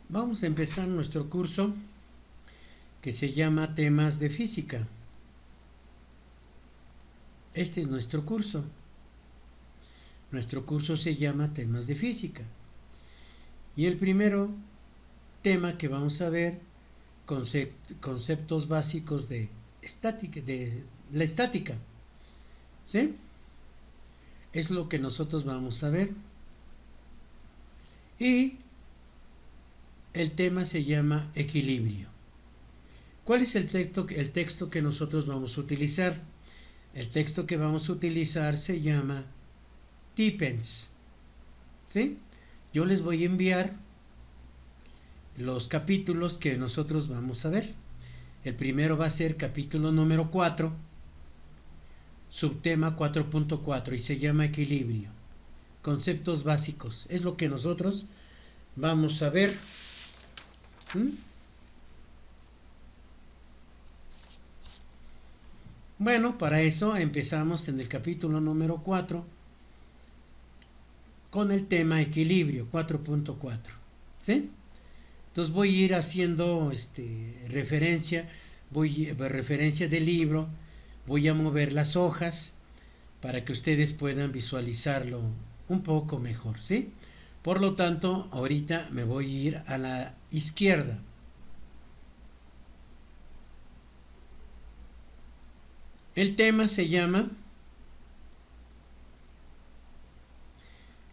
Vamos a empezar nuestro curso que se llama Temas de Física. Este es nuestro curso. Nuestro curso se llama Temas de Física. Y el primero tema que vamos a ver, conceptos básicos de la estática. ¿Sí? Es lo que nosotros vamos a ver. Y el tema se llama equilibrio. ¿Cuál es el texto que nosotros vamos a utilizar? El texto que vamos a utilizar se llama Tippens. ¿Sí? Yo les voy a enviar los capítulos que nosotros vamos a ver. El primero va a ser capítulo número 4, subtema 4.4 y se llama equilibrio. Conceptos básicos. Es lo que nosotros vamos a ver. Bueno, para eso empezamos en el capítulo número 4 con el tema equilibrio 4.4. ¿Sí? Entonces voy a ir haciendo referencia del libro, voy a mover las hojas para que ustedes puedan visualizarlo un poco mejor, ¿sí? Por lo tanto, ahorita me voy a ir a la izquierda. El tema se llama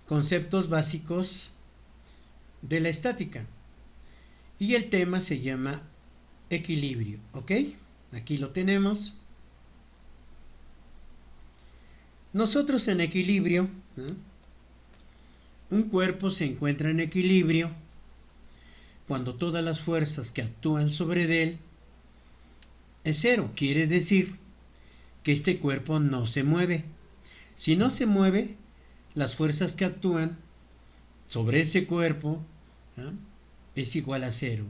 Conceptos básicos de la estática. Y el tema se llama equilibrio, ¿ok? Aquí lo tenemos. Nosotros en equilibrio, un cuerpo se encuentra en equilibrio cuando todas las fuerzas que actúan sobre él es cero. Quiere decir que este cuerpo no se mueve. Si no se mueve, las fuerzas que actúan sobre ese cuerpo es igual a cero.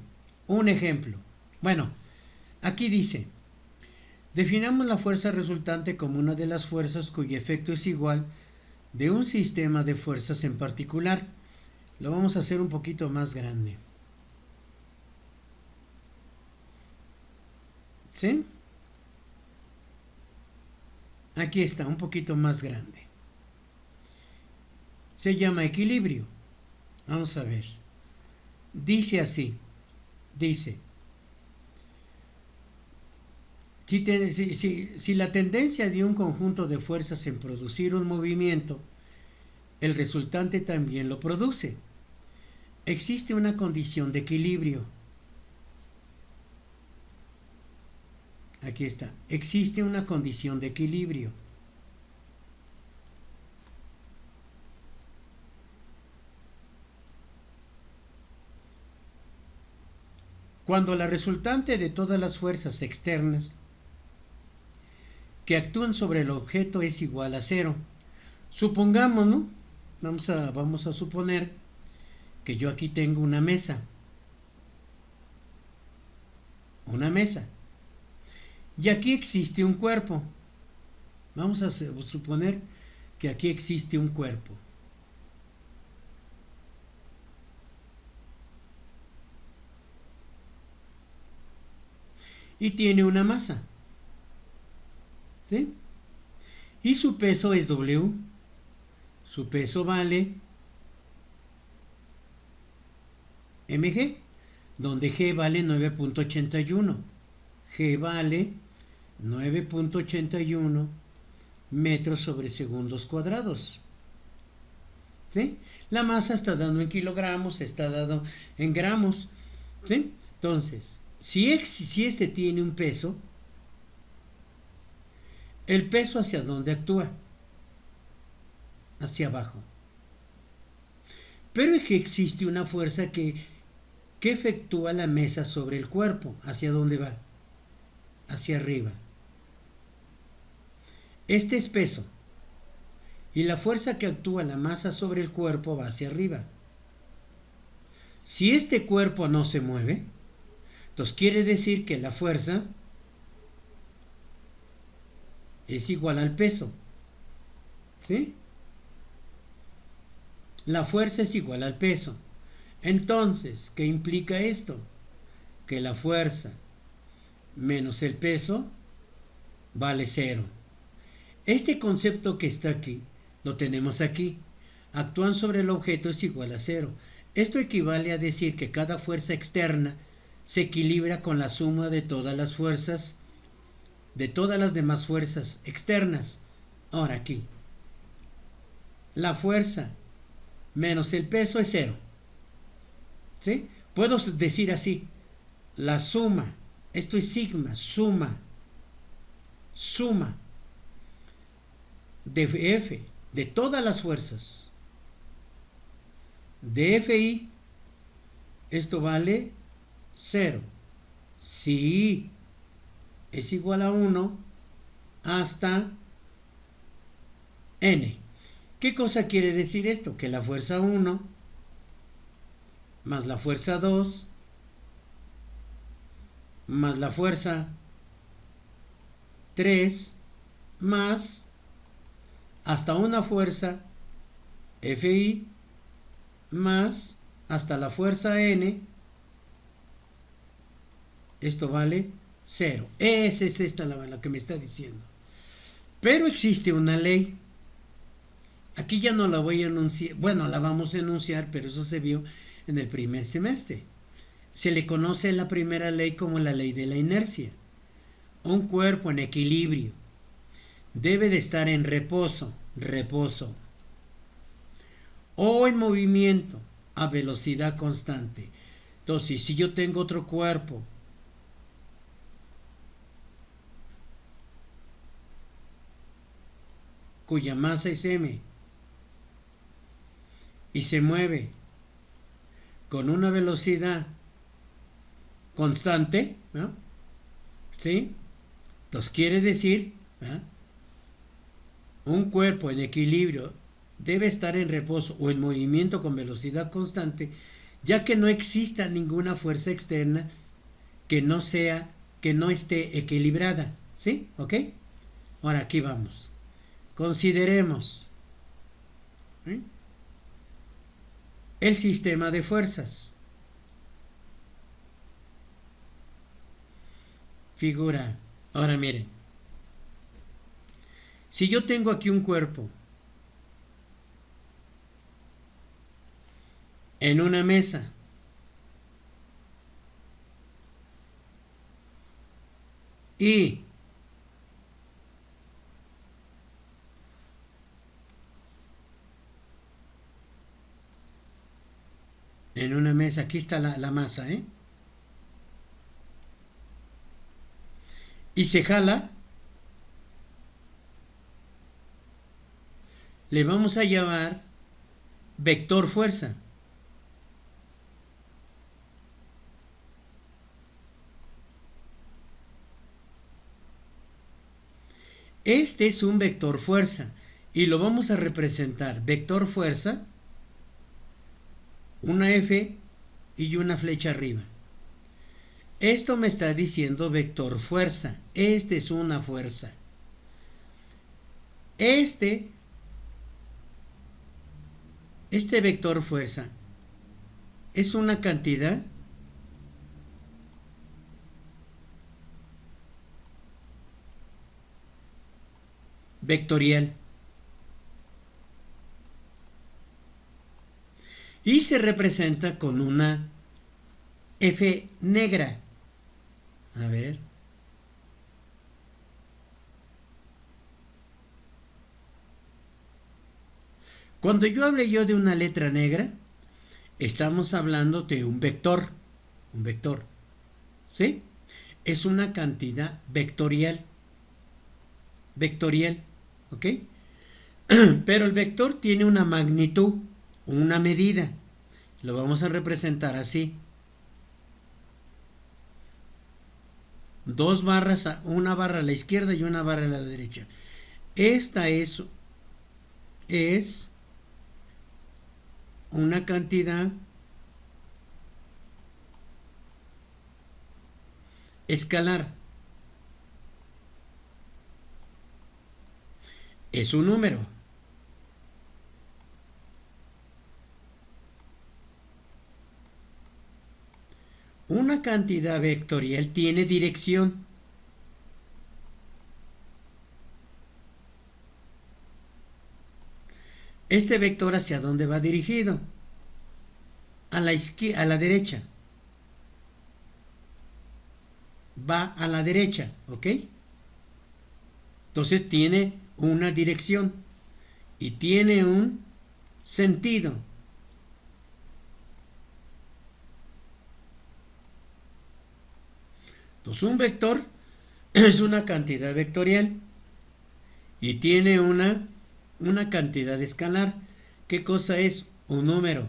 Un ejemplo. Bueno, aquí dice, definamos la fuerza resultante como una de las fuerzas cuyo efecto es igual de un sistema de fuerzas en particular. Lo vamos a hacer un poquito más grande. ¿Sí? Aquí está, un poquito más grande. Se llama equilibrio. Vamos a ver. Dice así. Dice, si la tendencia de un conjunto de fuerzas en producir un movimiento, el resultante también lo produce. Existe una condición de equilibrio. Aquí está. Existe una condición de equilibrio. Cuando la resultante de todas las fuerzas externas que actúan sobre el objeto es igual a cero. Supongamos, ¿no? Vamos a suponer que yo aquí tengo una mesa. Una mesa. Y aquí existe un cuerpo. Vamos a suponer que aquí existe un cuerpo. Y tiene una masa. ¿Sí? Y su peso es W. Su peso vale mg, donde g vale 9.81. G vale 9.81 metros sobre segundos cuadrados. ¿Sí? La masa está dado en kilogramos, está dado en gramos. ¿Sí? Entonces, si este tiene un peso, el peso hacia dónde actúa, hacia abajo. Pero es que existe una fuerza que efectúa la mesa sobre el cuerpo. ¿Hacia dónde va? Hacia arriba. Este es peso. Y la fuerza que actúa la masa sobre el cuerpo va hacia arriba. Si este cuerpo no se mueve, entonces quiere decir que la fuerza es igual al peso. ¿Sí? La fuerza es igual al peso. Entonces, ¿qué implica esto? Que la fuerza menos el peso vale cero. Este concepto que está aquí, lo tenemos aquí. Actúan sobre el objeto es igual a cero. Esto equivale a decir que cada fuerza externa se equilibra con la suma de todas las fuerzas, de todas las demás fuerzas externas. Ahora aquí, la fuerza menos el peso es cero. ¿Sí? Puedo decir así, la suma, esto es sigma, suma de F, de todas las fuerzas, de Fi, esto vale 0. Si es igual a 1 hasta n. ¿Qué cosa quiere decir esto? Que la fuerza 1 más la fuerza 2 más la fuerza 3 más hasta una fuerza Fi más hasta la fuerza n, esto vale 0. Esa es esta la que me está diciendo. Pero existe una ley. Aquí ya no la voy a enunciar. Bueno, la vamos a enunciar, pero eso se vio en el primer semestre. Se le conoce la primera ley como la ley de la inercia. Un cuerpo en equilibrio debe de estar en reposo, o en movimiento a velocidad constante. Entonces, si yo tengo otro cuerpo cuya masa es m y se mueve con una velocidad constante, ¿no? ¿Sí? Entonces quiere decir, ¿no?, un cuerpo en equilibrio debe estar en reposo o en movimiento con velocidad constante, ya que no exista ninguna fuerza externa que no esté equilibrada. ¿Sí? ¿Ok? Ahora aquí vamos. Consideremos el sistema de fuerzas. Figura. Ahora miren. Si yo tengo aquí un cuerpo en una mesa y en una mesa, aquí está la masa, y se jala, le vamos a llamar vector fuerza. Este es un vector fuerza y lo vamos a representar vector fuerza, una F y una flecha arriba. Esto me está diciendo vector fuerza. Este es una fuerza. Este vector fuerza es una cantidad vectorial y se representa con una F negra. A ver. Cuando yo hable de una letra negra, estamos hablando de un vector. Un vector. ¿Sí? Es una cantidad vectorial. Vectorial. ¿Ok? Pero el vector tiene una magnitud, una medida. Lo vamos a representar así. Dos barras, una barra a la izquierda y una barra a la derecha. Esta es una cantidad escalar. Es un número. Una cantidad vectorial tiene dirección. Este vector, ¿hacia dónde va dirigido? A la derecha. Va a la derecha, ¿ok? Entonces tiene una dirección y tiene un sentido. Entonces un vector es una cantidad vectorial y tiene una cantidad escalar. ¿Qué cosa es? Un número.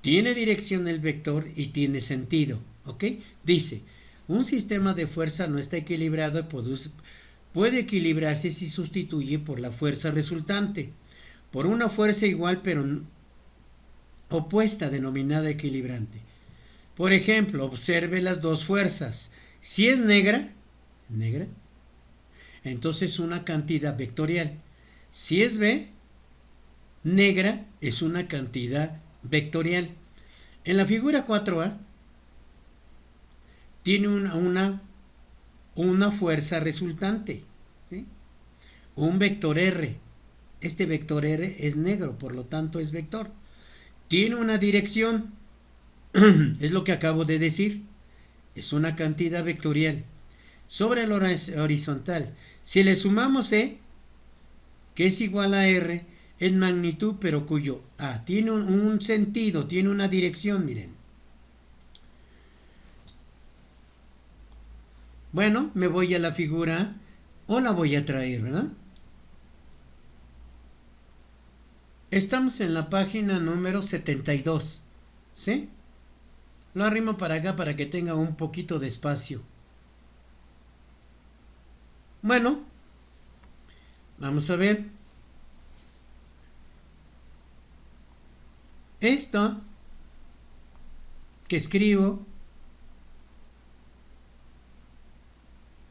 Tiene dirección el vector y tiene sentido, ¿ok? Dice, un sistema de fuerza no está equilibrado y puede equilibrarse si sustituye por la fuerza resultante por una fuerza igual pero opuesta denominada equilibrante. Por ejemplo, observe las dos fuerzas. Si es negra, entonces una cantidad vectorial. Si es B, negra, es una cantidad vectorial. En la figura 4A tiene una fuerza resultante, ¿sí? Un vector R. Este vector R es negro, por lo tanto es vector. Tiene una dirección, es lo que acabo de decir, es una cantidad vectorial. Sobre el horizontal, si le sumamos E, que es igual a R, en magnitud, pero cuyo A tiene un sentido, tiene una dirección, miren. Bueno, me voy a la figura o la voy a traer, ¿verdad? Estamos en la página número 72, ¿sí? Lo arrimo para acá para que tenga un poquito de espacio. Bueno, vamos a ver. Esto que escribo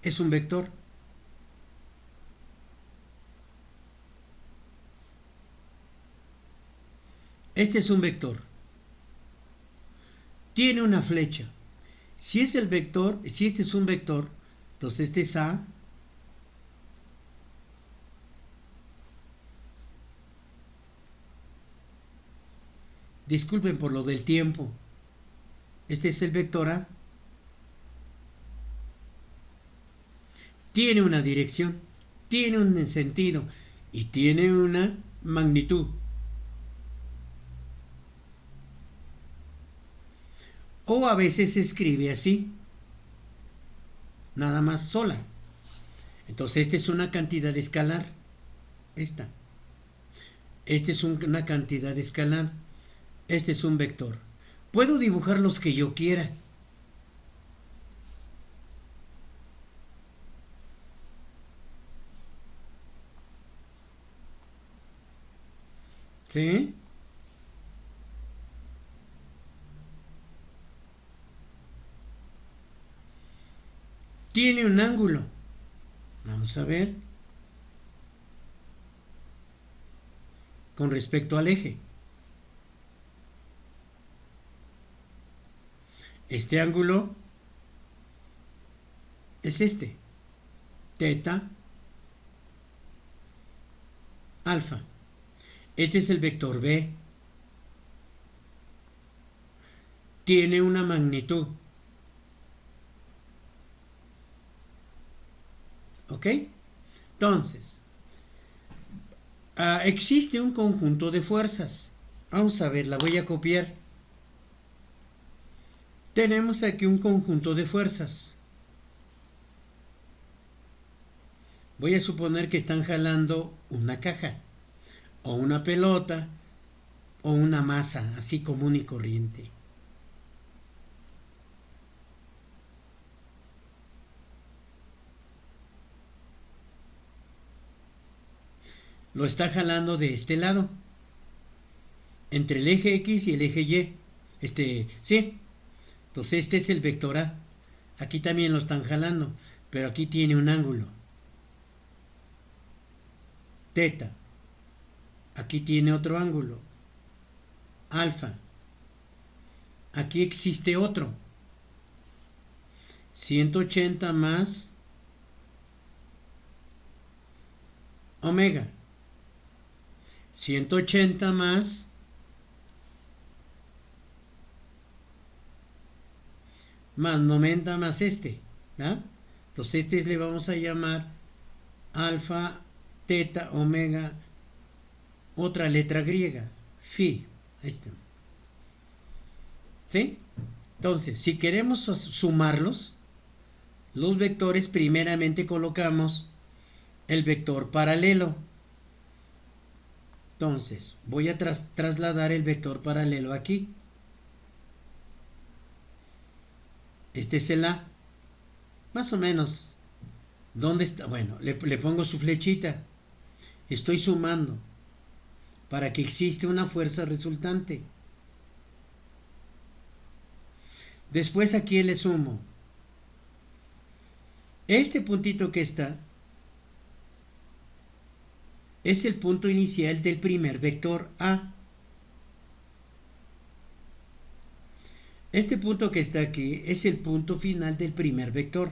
es un vector. Este es un vector. Tiene una flecha. Si es el vector, si este es un vector, entonces este es A. Disculpen por lo del tiempo. Este es el vector A. Tiene una dirección, tiene un sentido y tiene una magnitud. O a veces se escribe así, nada más sola. Entonces esta es una cantidad escalar. Esta es una cantidad escalar. Este es un vector. Puedo dibujar los que yo quiera. ¿Sí? Tiene un ángulo. Vamos a ver. Con respecto al eje. Este ángulo es este. Teta, alfa. Este es el vector B. Tiene una magnitud. ¿Ok? Entonces, existe un conjunto de fuerzas. Vamos a ver, la voy a copiar. Tenemos aquí un conjunto de fuerzas. Voy a suponer que están jalando una caja, o una pelota, o una masa, así común y corriente. Lo está jalando de este lado, entre el eje X y el eje Y. Sí. Entonces este es el vector A. Aquí también lo están jalando, pero aquí tiene un ángulo. Teta. Aquí tiene otro ángulo. Alfa. Aquí existe otro. 180 más omega. 180 más más 90 más ¿verdad? Entonces le vamos a llamar alfa, teta, omega, otra letra griega, phi. Ahí está. ¿Sí? Entonces, si queremos sumarlos, los vectores, primeramente colocamos el vector paralelo. Entonces, voy a trasladar el vector paralelo aquí. Este es el A. Más o menos. ¿Dónde está? Bueno, le pongo su flechita. Estoy sumando para que exista una fuerza resultante. Después aquí le sumo este puntito que está es el punto inicial del primer vector A. Este punto que está aquí es el punto final del primer vector.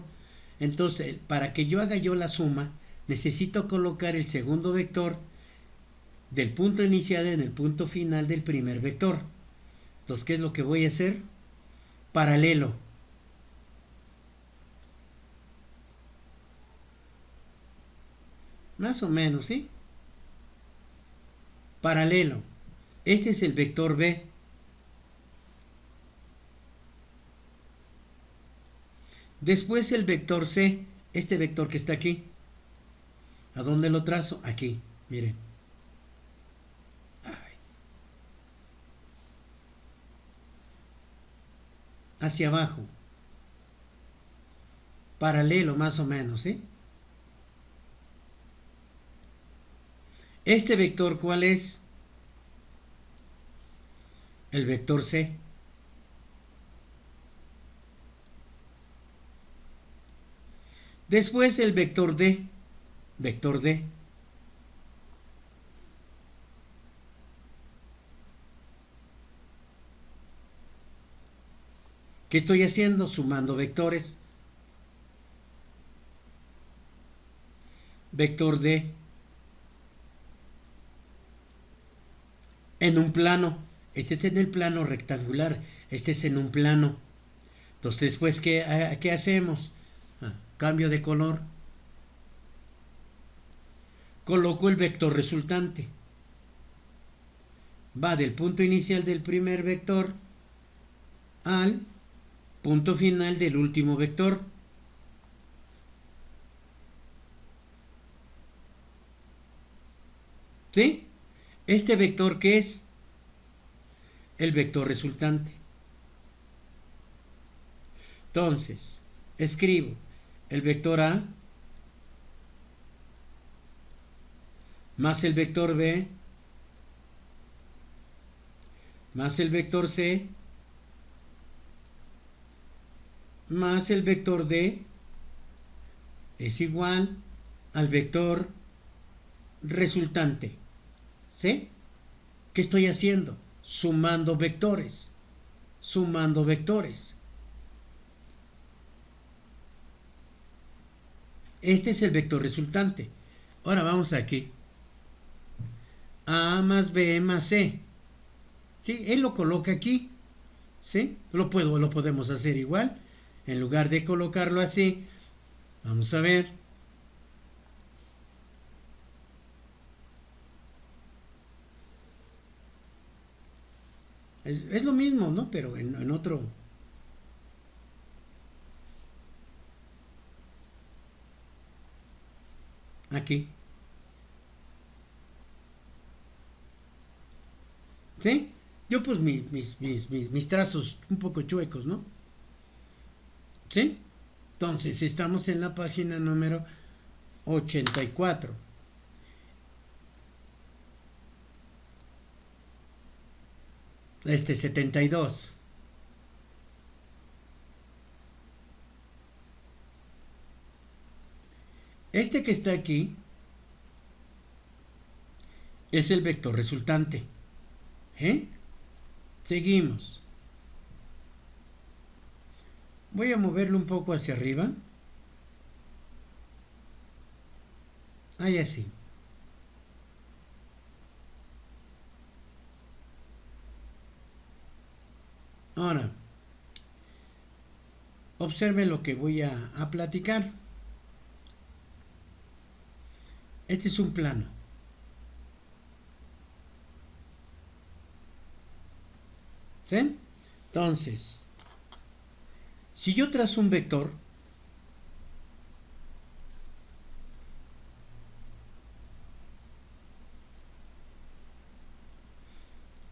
Entonces, para que yo haga la suma, necesito colocar el segundo vector del punto inicial en el punto final del primer vector. Entonces, ¿qué es lo que voy a hacer? Paralelo. Más o menos, ¿sí? Paralelo. Este es el vector B. Después el vector C, este vector que está aquí. ¿A dónde lo trazo? Aquí, miren. Hacia abajo. Paralelo más o menos, ¿sí? Este vector, ¿cuál es? El vector C. Después el vector D. Vector D. ¿Qué estoy haciendo? Sumando vectores. Vector D. En un plano. Este es en el plano rectangular. Este es en un plano. Entonces, después, ¿qué hacemos? Cambio de color. Coloco el vector resultante. Va del punto inicial del primer vector al punto final del último vector. ¿Sí? ¿Este vector qué es? El vector resultante. Entonces, escribo el vector A más el vector B más el vector C más el vector D es igual al vector resultante. ¿Sí? ¿Qué estoy haciendo? Sumando vectores. Sumando vectores. Este es el vector resultante. Ahora vamos aquí. A más B más C. ¿Sí? Él lo coloca aquí. ¿Sí? Lo podemos hacer igual. En lugar de colocarlo así, vamos a ver. Es lo mismo, ¿no? Pero en otro. Aquí. ¿Sí? Yo pues mis trazos un poco chuecos, ¿no? ¿Sí? Entonces, estamos en la página número 84. Este 72. Este que está aquí es el vector resultante. ¿Eh? Seguimos. Voy a moverlo un poco hacia arriba. Ahí así. Ahora, observe lo que voy a platicar. Este es un plano. ¿Sí? Entonces, si yo trazo un vector,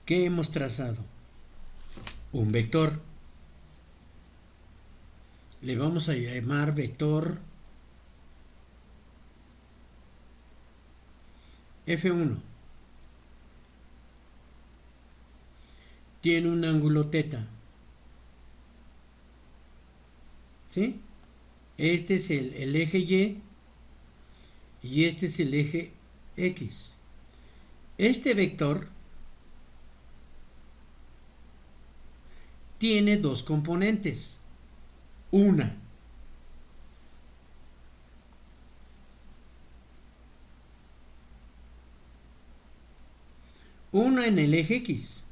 ¿qué hemos trazado? Un vector. Le vamos a llamar vector F1. Tiene un ángulo θ. ¿Sí? Este es el eje y este es el eje X. Este vector tiene dos componentes. Una en el eje X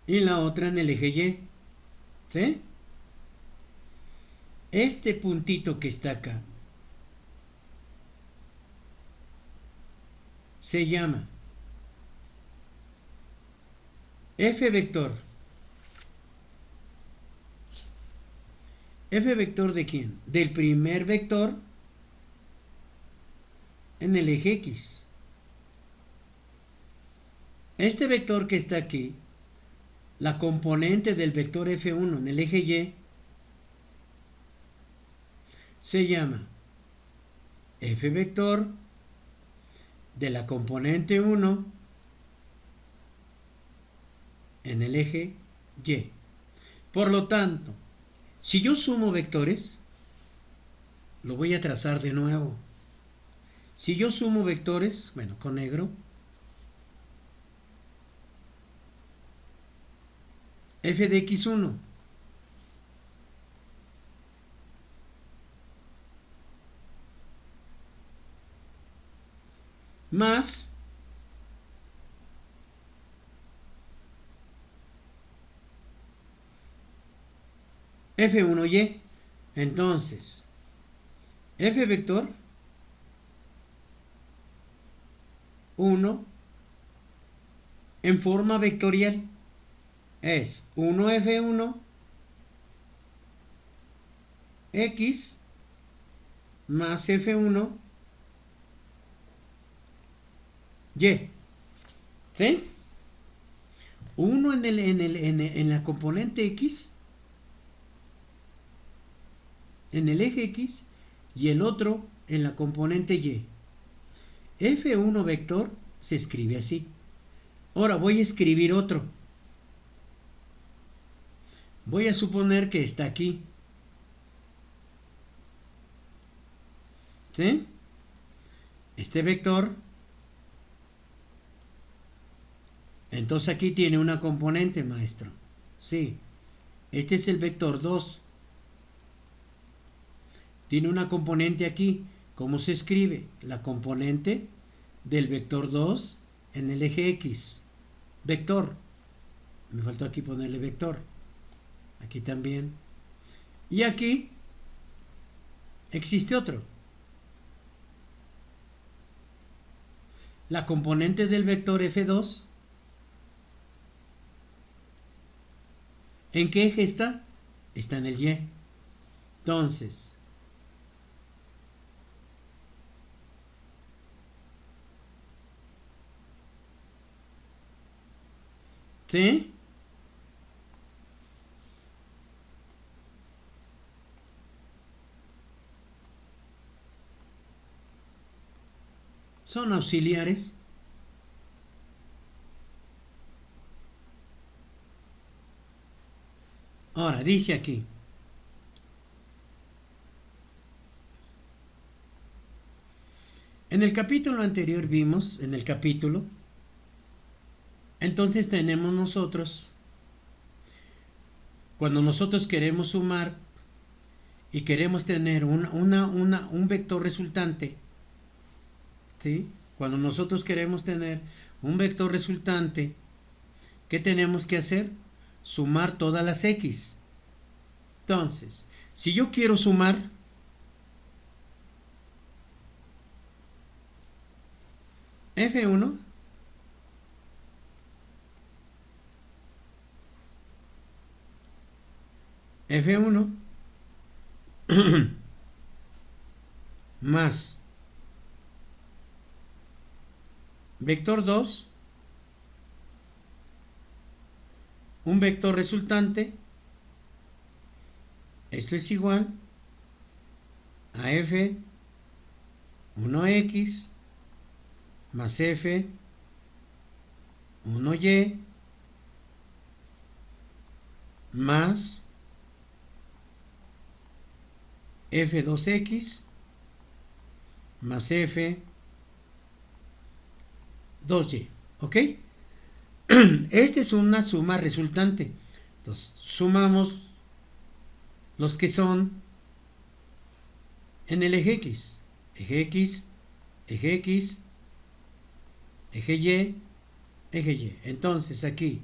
y la otra en el eje Y. ¿Sí? Este puntito que está acá se llama F vector. ¿F vector de quién? Del primer vector en el eje X. Este vector que está aquí, la componente del vector F1 en el eje Y, se llama F vector de la componente 1 en el eje Y. Por lo tanto, si yo sumo vectores, lo voy a trazar de nuevo. Si yo sumo vectores, bueno, con negro, f de x1 más f1y. Entonces, f vector 1 en forma vectorial es 1f1 x más f1 y. ¿Sí? Uno en la componente x, en el eje X, y el otro en la componente Y. F1 vector se escribe así. Ahora voy a escribir otro. Voy a suponer que está aquí. ¿Sí? Este vector, entonces aquí tiene una componente, maestro. Sí. Este es el vector 2. Tiene una componente aquí. ¿Cómo se escribe? La componente del vector 2 en el eje X. Vector. Me faltó aquí ponerle vector. Aquí también. Y aquí existe otro. La componente del vector F2. ¿En qué eje está? Está en el Y. Entonces, ¿sí? Son auxiliares. Ahora, dice aquí. En el capítulo anterior vimos, entonces tenemos nosotros Cuando nosotros queremos sumar y queremos tener un vector resultante, ¿sí? Cuando nosotros queremos tener un vector resultante, ¿qué tenemos que hacer? Sumar todas las x. Entonces, si yo quiero sumar F1 F1 más vector 2, un vector resultante, esto es igual a F1x más F1y más F2x más F2y, ¿ok? Esta es una suma resultante. Entonces, sumamos los que son en el eje X. Eje X, eje X, eje Y, eje Y. Entonces, aquí,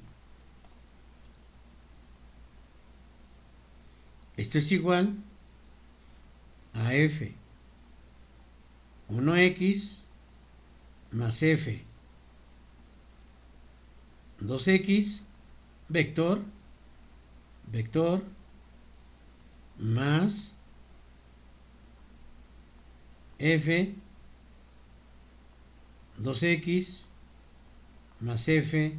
esto es igual a F1x más F2x, vector, vector, más F2x más F1,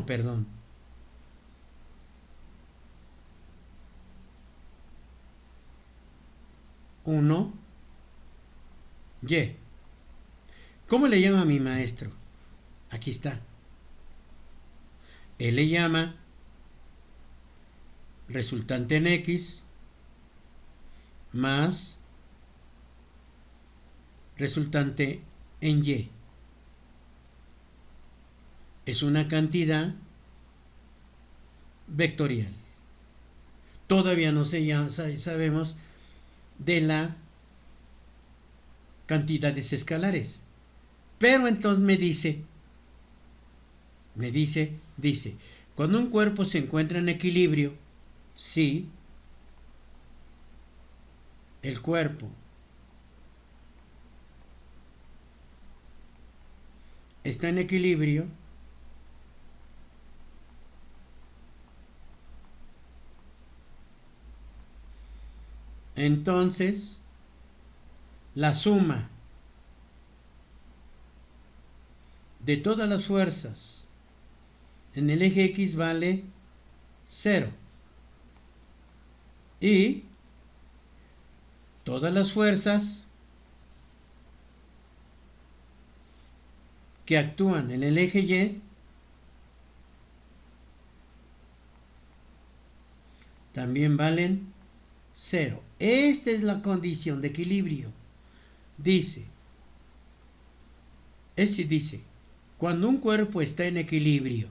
perdón. Y. ¿Cómo le llama mi maestro? Aquí está. Él le llama resultante en X más resultante en Y. Es una cantidad vectorial. Todavía no sabemos de la cantidades escalares. Pero entonces dice, cuando un cuerpo se encuentra en equilibrio, si el cuerpo está en equilibrio, entonces la suma de todas las fuerzas en el eje X vale 0 y todas las fuerzas que actúan en el eje Y también valen 0. Esta es la condición de equilibrio. Dice, cuando un cuerpo está en equilibrio,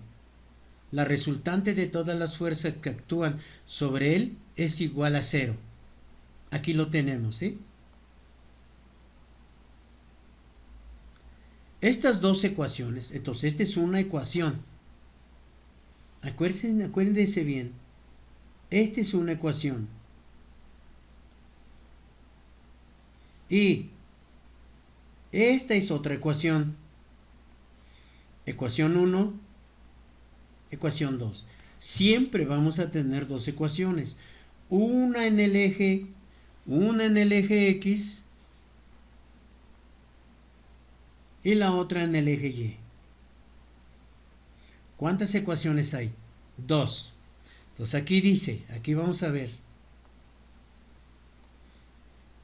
la resultante de todas las fuerzas que actúan sobre él es igual a 0. Aquí lo tenemos, ¿sí? Estas dos ecuaciones, entonces esta es una ecuación. Acuérdense bien, esta es una ecuación. Y esta es otra ecuación. Ecuación 1, ecuación 2. Siempre vamos a tener dos ecuaciones. Una en el eje X y la otra en el eje Y. ¿Cuántas ecuaciones hay? 2. Entonces aquí dice, aquí vamos a ver.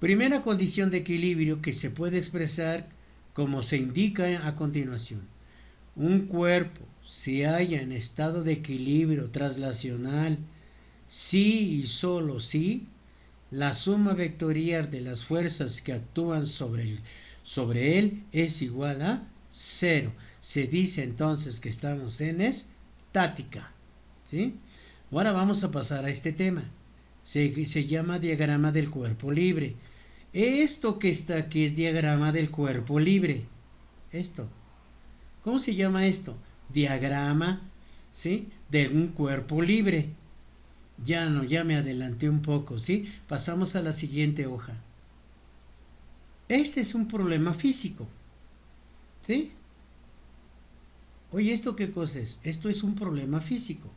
Primera condición de equilibrio que se puede expresar como se indica a continuación. Un cuerpo se halla en estado de equilibrio traslacional si y solo si la suma vectorial de las fuerzas que actúan sobre él es igual a 0. Se dice entonces que estamos en estática. ¿Sí? Ahora vamos a pasar a este tema. Se llama diagrama del cuerpo libre. Esto que está aquí es diagrama del cuerpo libre. Esto. ¿Cómo se llama esto? Diagrama, ¿sí?, de un cuerpo libre. Ya me adelanté un poco, ¿sí? Pasamos a la siguiente hoja. Este es un problema físico, ¿sí? Oye, ¿esto qué cosa es? Esto es un problema físico.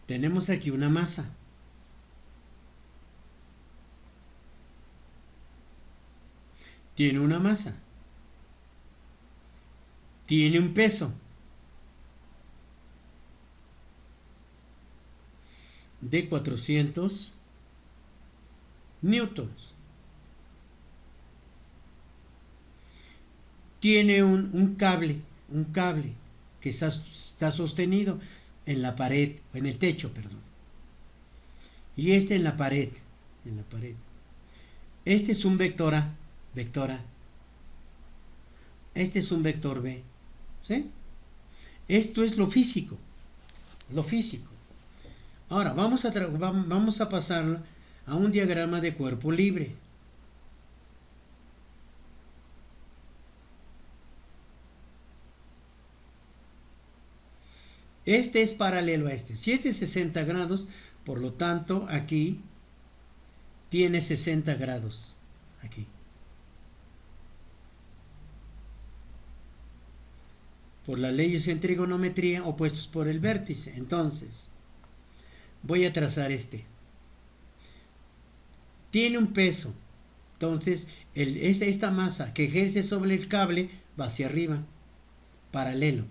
Tenemos aquí una masa. Tiene una masa. Tiene un peso de 400 newtons. Tiene un cable que está sostenido en la pared, en el techo, perdón. Y este en la pared. Este es un vector A, Este es un vector B, ¿sí? Esto es lo físico, Ahora vamos a pasarlo a un diagrama de cuerpo libre. Este es paralelo a este. Si este es 60 grados, por lo tanto aquí tiene 60 grados. Aquí. Por las leyes en trigonometría opuestos por el vértice. Entonces, voy a trazar este. Tiene un peso. Entonces, esta masa que ejerce sobre el cable va hacia arriba, paralelo.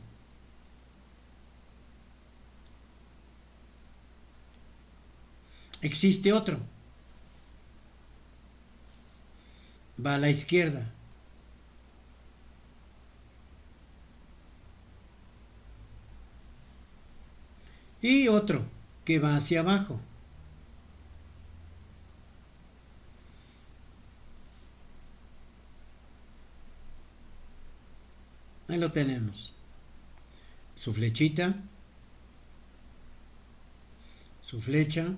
Existe otro. Va a la izquierda. Y otro que va hacia abajo. Ahí lo tenemos. Su flechita. Su flecha.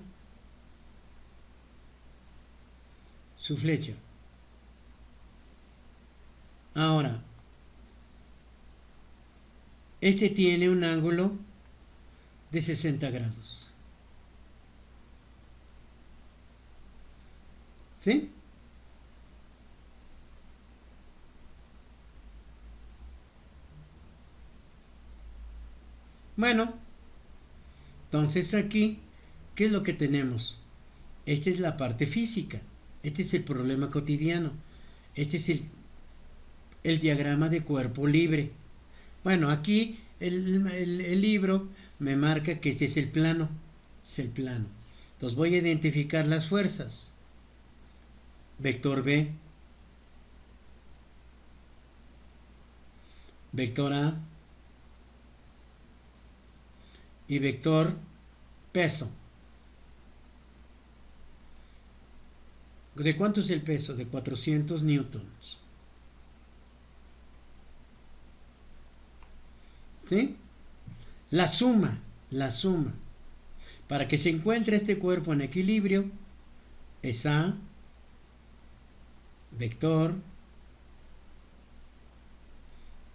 Su flecha. Ahora, este tiene un ángulo de 60 grados. ¿Sí? Bueno, entonces aquí, ¿qué es lo que tenemos? Esta es la parte física. Este es el problema cotidiano. Este es el diagrama de cuerpo libre. Bueno, aquí el libro me marca que este es el plano. Es el plano. Entonces voy a identificar las fuerzas. Vector B. Vector A. Y vector peso. ¿De cuánto es el peso? De 400 newtons. ¿Sí? La suma. Para que se encuentre este cuerpo en equilibrio, es A, vector,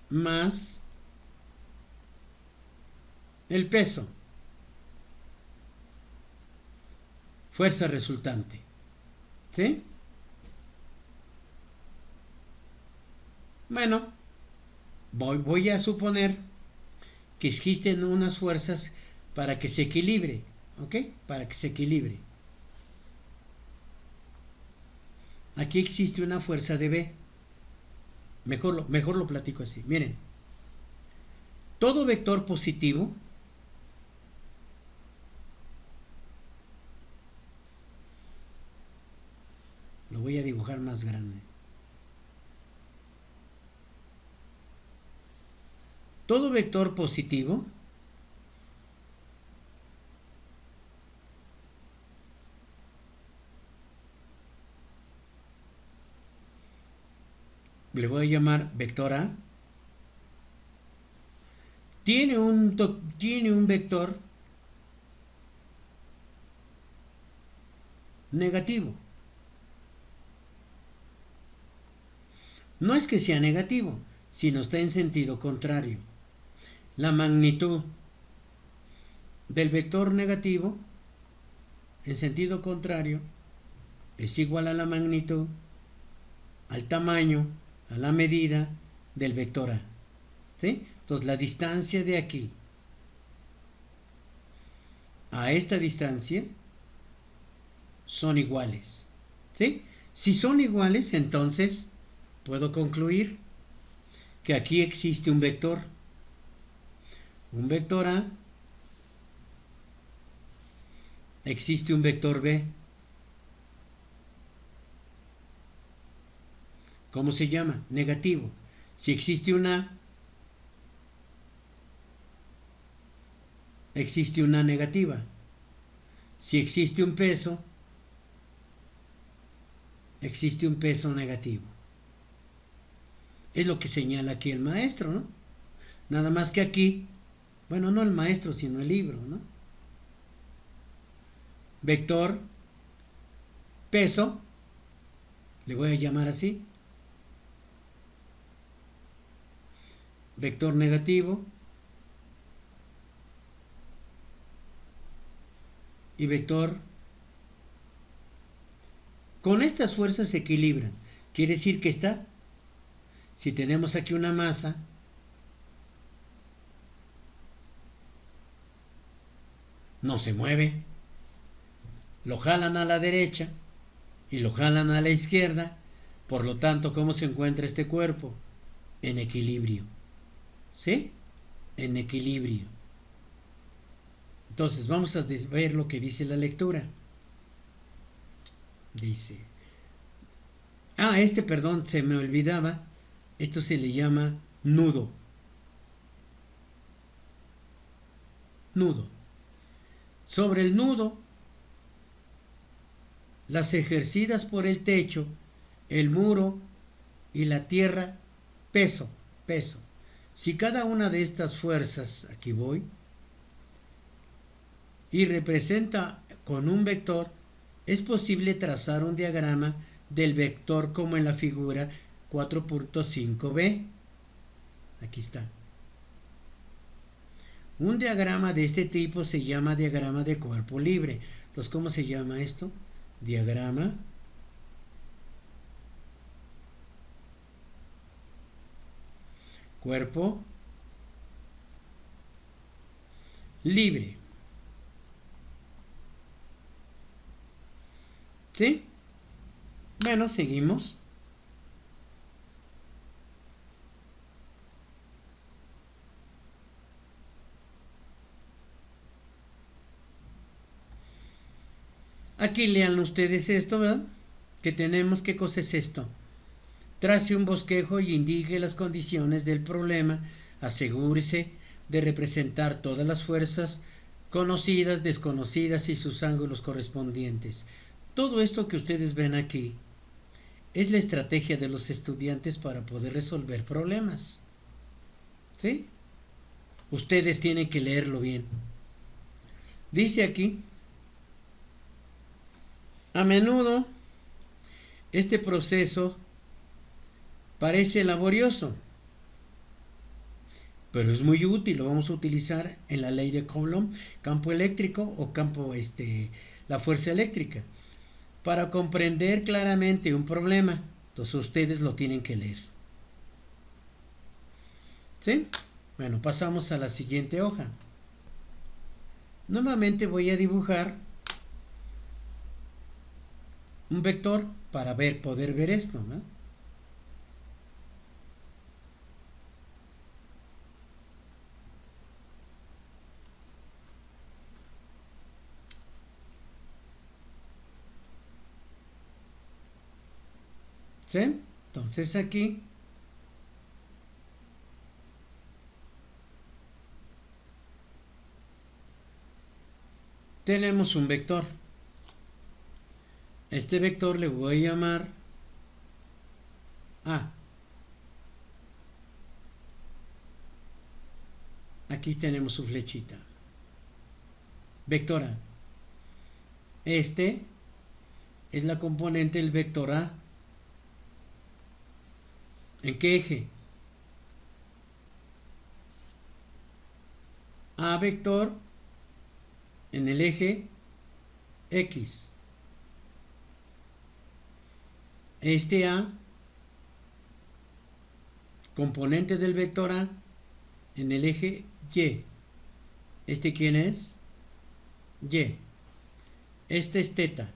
más el peso, fuerza resultante. ¿Sí? Bueno, voy a suponer que existen unas fuerzas para que se equilibre, ¿ok? Para que se equilibre. Aquí existe una fuerza de B. Mejor lo platico así. Miren, todo vector positivo lo voy a dibujar más grande. Todo vector positivo le voy a llamar vector A, tiene un vector negativo. No es que sea negativo, sino está en sentido contrario. La magnitud del vector negativo en sentido contrario es igual a la magnitud, al tamaño, a la medida del vector A. ¿Sí? Entonces la distancia de aquí a esta distancia son iguales. ¿Sí? Si son iguales, entonces puedo concluir que aquí existe un vector A, existe un vector B. ¿Cómo se llama? Negativo. Si existe un A, existe una negativa. Si existe un peso, existe un peso negativo. Es lo que señala aquí el maestro, ¿no? Nada más que aquí, bueno, no el maestro, sino el libro, ¿no? Vector, peso, le voy a llamar así. Vector negativo y vector. Con estas fuerzas se equilibran. Quiere decir que está, si tenemos aquí una masa, no se mueve. Lo jalan a la derecha y lo jalan a la izquierda. Por lo tanto, ¿cómo se encuentra este cuerpo? En equilibrio. ¿Sí? En equilibrio. Entonces, vamos a ver lo que dice la lectura. Dice, perdón, se me olvidaba, esto se le llama nudo. Nudo. Sobre el nudo, las ejercidas por el techo, el muro y la tierra, peso. Si cada una de estas fuerzas, aquí voy, y representa con un vector, es posible trazar un diagrama del vector como en la figura 4.5b. Aquí está. Un diagrama de este tipo se llama diagrama de cuerpo libre. Entonces, ¿cómo se llama esto? Diagrama cuerpo libre. ¿Sí? Bueno, seguimos. Aquí lean ustedes esto, ¿verdad? Que tenemos, ¿qué cosa es esto? Trace un bosquejo y indique las condiciones del problema. Asegúrese de representar todas las fuerzas conocidas, desconocidas y sus ángulos correspondientes. Todo esto que ustedes ven aquí es la estrategia de los estudiantes para poder resolver problemas. ¿Sí? Ustedes tienen que leerlo bien. Dice aquí, a menudo este proceso parece laborioso, pero es muy útil. Lo vamos a utilizar en la ley de Coulomb, campo eléctrico o la fuerza eléctrica, para comprender claramente un problema. Entonces ustedes lo tienen que leer. ¿Sí? Bueno, pasamos a la siguiente hoja. Nuevamente voy a dibujar un vector para poder ver esto, ¿no? ¿Sí? Entonces aquí tenemos un vector. Este vector le voy a llamar A. Aquí tenemos su flechita. Vector A. Este es la componente del vector A. ¿En qué eje? A vector en el eje X. Este A, componente del vector A en el eje Y. ¿Este quién es? Y. Este es teta.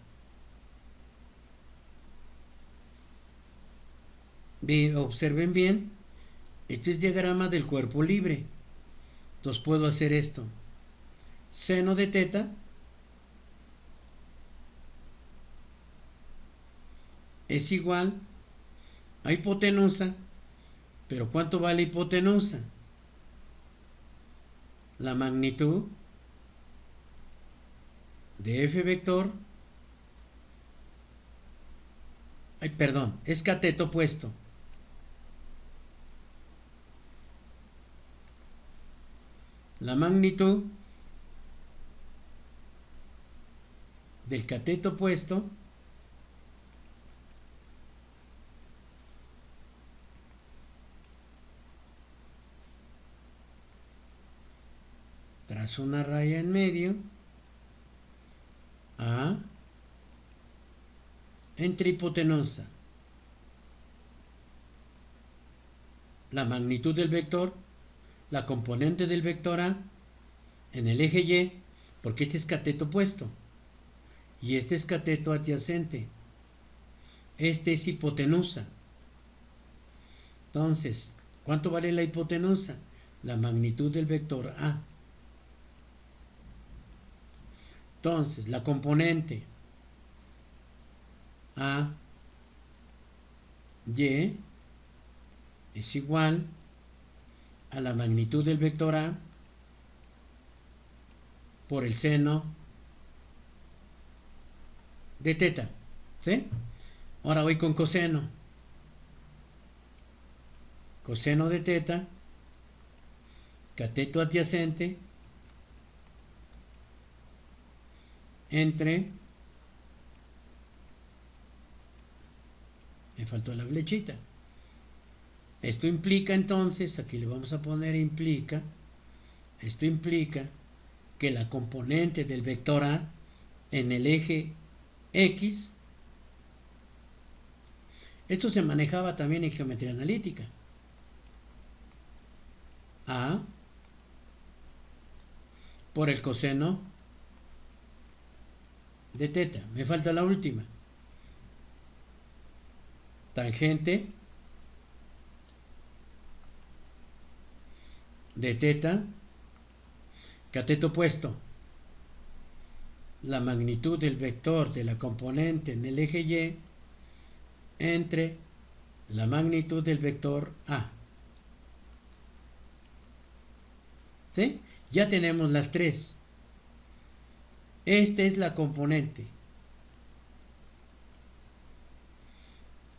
Observen bien, este es diagrama del cuerpo libre. Entonces puedo hacer esto. Seno de teta es igual a hipotenusa. ¿Pero cuánto vale hipotenusa? La magnitud de F vector. Es cateto opuesto. La magnitud del cateto opuesto trazo una raya en medio A entre hipotenusa. La magnitud del vector, la componente del vector A en el eje Y, porque este es cateto opuesto y este es cateto adyacente. Este es hipotenusa. Entonces, ¿cuánto vale la hipotenusa? La magnitud del vector A. Entonces, la componente A, Y es igual a la magnitud del vector A por el seno de teta. ¿Sí? Ahora voy con coseno. Coseno de teta, cateto adyacente, entre, me faltó la flechita. Esto implica entonces, aquí le vamos a poner implica, esto implica que la componente del vector A en el eje X, esto se manejaba también en geometría analítica. A por el coseno de teta. Me falta la última. Tangente de teta, cateto opuesto. La magnitud del vector de la componente en el eje Y entre la magnitud del vector A. ¿Sí? Ya tenemos las tres. Esta es la componente.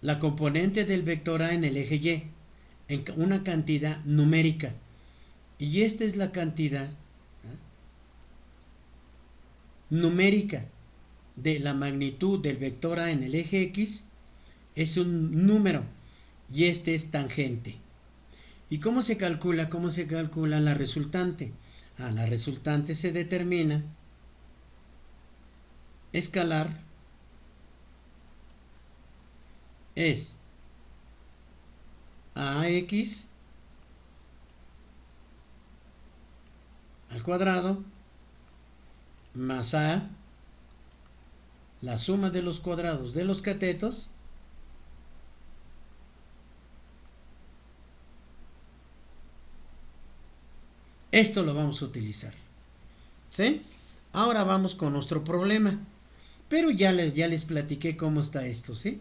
La componente del vector A en el eje Y, en una cantidad numérica. Y esta es la cantidad numérica de la magnitud del vector A en el eje X. Es un número. Y este es tangente. ¿Y cómo se calcula? ¿Cómo se calcula la resultante? La resultante se determina escalar es AX al cuadrado más A, la suma de los cuadrados de los catetos, esto lo vamos a utilizar. ¿Sí? Ahora vamos con nuestro problema. Pero ya les platiqué cómo está esto, ¿sí?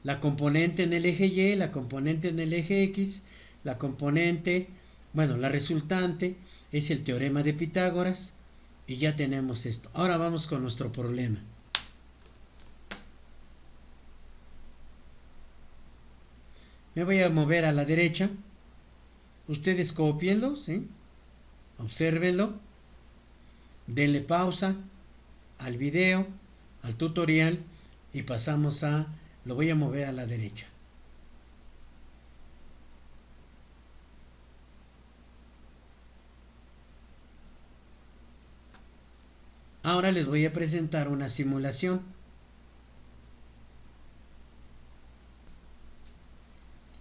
La componente en el eje Y, la componente en el eje X, la componente, bueno, la resultante es el teorema de Pitágoras y ya tenemos esto. Ahora vamos con nuestro problema. Me voy a mover a la derecha. Ustedes cópienlo, ¿sí? Obsérvenlo, denle pausa al video, al tutorial y pasamos a, lo voy a mover a la derecha. Ahora les voy a presentar una simulación.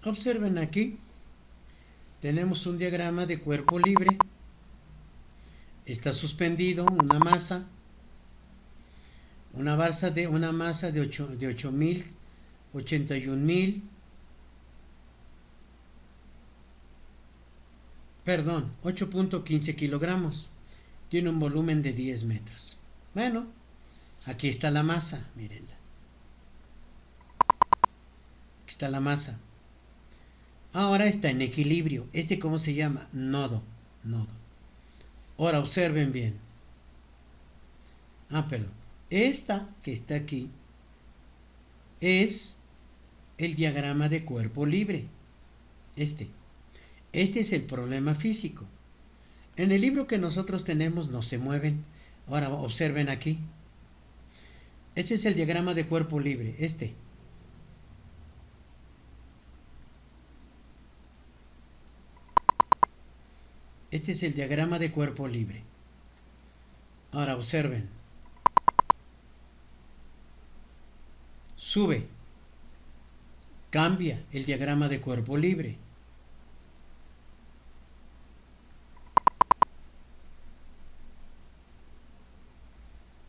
Observen aquí, tenemos un diagrama de cuerpo libre. Está suspendido una masa de 81.000, perdón, 8.15 kilogramos. Tiene un volumen de 10 metros. Bueno, aquí está la masa, mírenla. Aquí está la masa. Ahora está en equilibrio. ¿Cómo se llama? Nodo. Ahora observen bien. Perdón. Esta que está aquí es el diagrama de cuerpo libre. Este es el problema físico. En el libro que nosotros tenemos no se mueven. Ahora observen aquí. Este es el diagrama de cuerpo libre. Este es el diagrama de cuerpo libre. Ahora observen. Sube. Cambia el diagrama de cuerpo libre.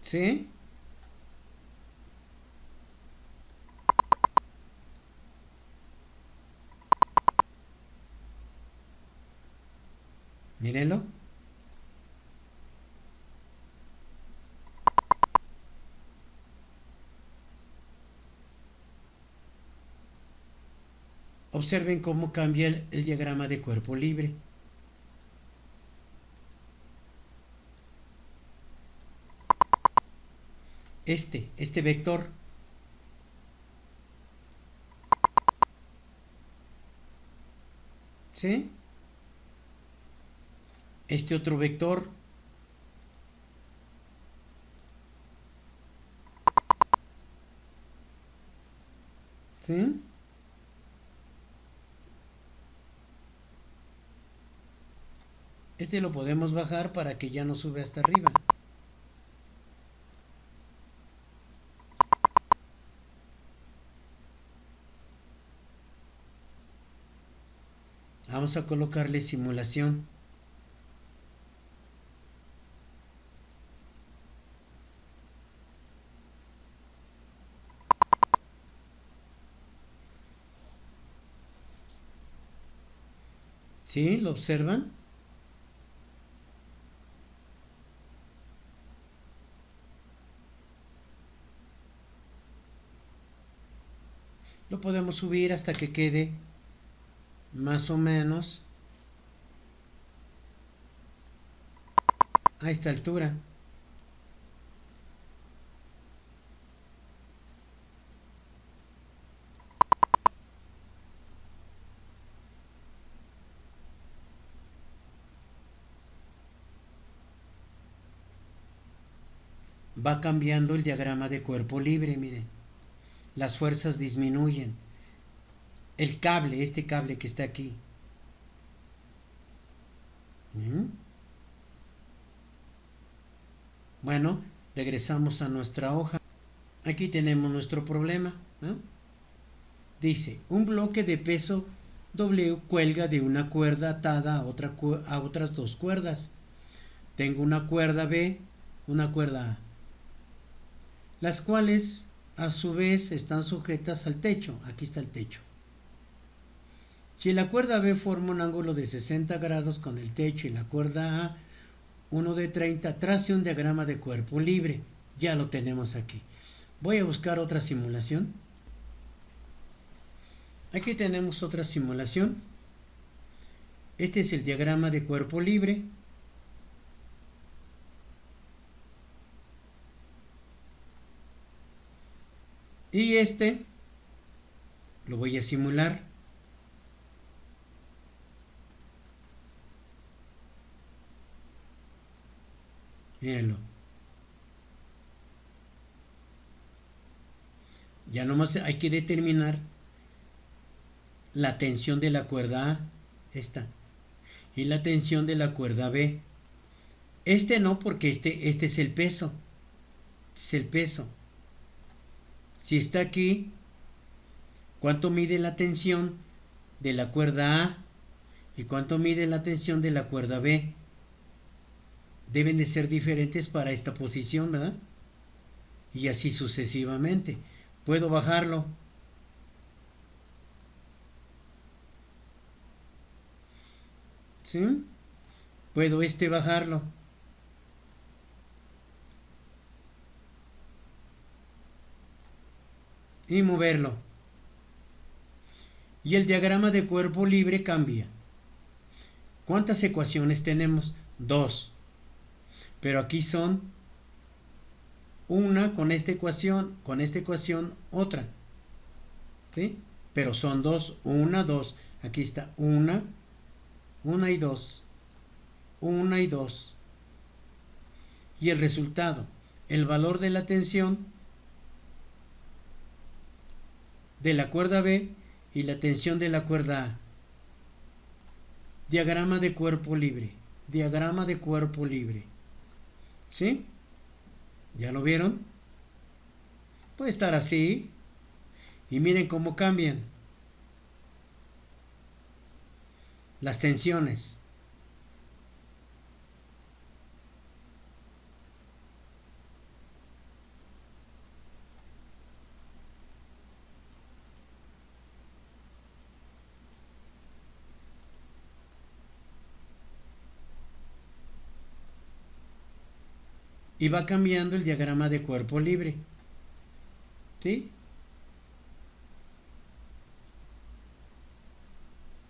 ¿Sí? Mírenlo. Observen cómo cambia el diagrama de cuerpo libre. Este vector. ¿Sí? Este otro vector. ¿Sí? Este lo podemos bajar para que ya no sube hasta arriba. Vamos a colocarle simulación. ¿Sí? ¿Lo observan? Lo podemos subir hasta que quede más o menos a esta altura. Va cambiando el diagrama de cuerpo libre, miren. Las fuerzas disminuyen. El cable, este cable que está aquí. Bueno, regresamos a nuestra hoja. Aquí tenemos nuestro problema. Dice, un bloque de peso W cuelga de una cuerda atada a otras dos cuerdas. Tengo una cuerda B, una cuerda A, las cuales a su vez están sujetas al techo. Aquí está el techo. Si la cuerda B forma un ángulo de 60 grados con el techo y la cuerda A uno de 30, trace un diagrama de cuerpo libre. Ya lo tenemos aquí. Voy a buscar otra simulación. Aquí tenemos otra simulación. Este es el diagrama de cuerpo libre. Y lo voy a simular. Mírenlo. Ya nomás hay que determinar la tensión de la cuerda A, esta, y la tensión de la cuerda B. Este no, porque este es el peso. Es el peso. Si está aquí, ¿cuánto mide la tensión de la cuerda A y cuánto mide la tensión de la cuerda B? Deben de ser diferentes para esta posición, ¿verdad? Y así sucesivamente. Puedo bajarlo. ¿Sí? Puedo bajarlo. Y moverlo. Y el diagrama de cuerpo libre cambia. ¿Cuántas ecuaciones tenemos? 2. Pero aquí son una con esta ecuación otra. ¿Sí? Pero son 2, 1, 2. Aquí está 1 y 2. 1 y 2. Y el resultado, el valor de la tensión de la cuerda B y la tensión de la cuerda A. Diagrama de cuerpo libre. Diagrama de cuerpo libre. ¿Sí? ¿Ya lo vieron? Puede estar así. Y miren cómo cambian las tensiones. Y va cambiando el diagrama de cuerpo libre. ¿Sí?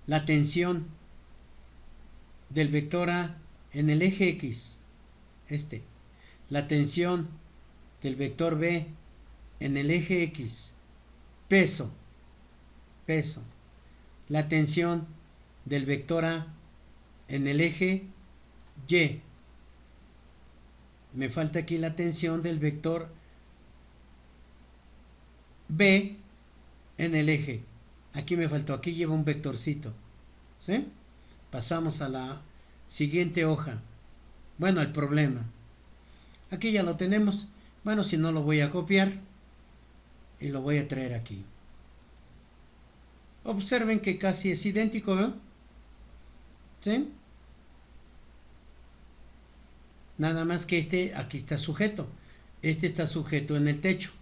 La tensión del vector A en el eje X, la tensión del vector B en el eje X, peso, la tensión del vector A en el eje Y, me falta aquí la tensión del vector B en el eje, aquí me faltó, aquí lleva un vectorcito, ¿sí? Pasamos a la siguiente hoja, bueno, al problema, aquí ya lo tenemos, bueno, si no lo voy a copiar y lo voy a traer aquí. Observen que casi es idéntico, ¿no? ¿Sí? Nada más que aquí está sujeto. Está sujeto en el techo.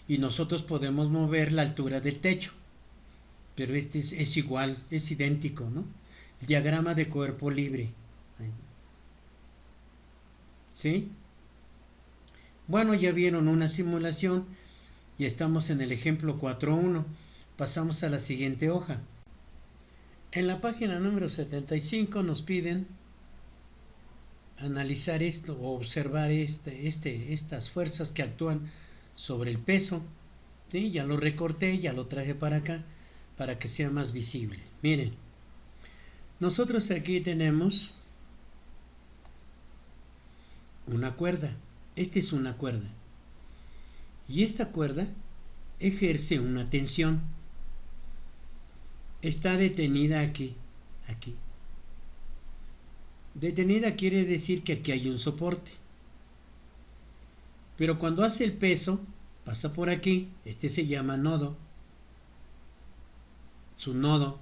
Y nosotros podemos mover la altura del techo. Pero es igual, es idéntico, ¿no? El diagrama de cuerpo libre. ¿Sí? Bueno, ya vieron una simulación y estamos en el ejemplo 4.1. Pasamos a la siguiente hoja. En la página número 75 nos piden analizar esto o observar estas fuerzas que actúan sobre el peso. ¿Sí? Ya lo recorté, ya lo traje para acá para que sea más visible. Miren, nosotros aquí tenemos una cuerda. Esta es una cuerda. Y esta cuerda ejerce una tensión. Está detenida aquí. Detenida quiere decir que aquí hay un soporte. Pero cuando hace el peso, pasa por aquí. Se llama nodo. Su nodo.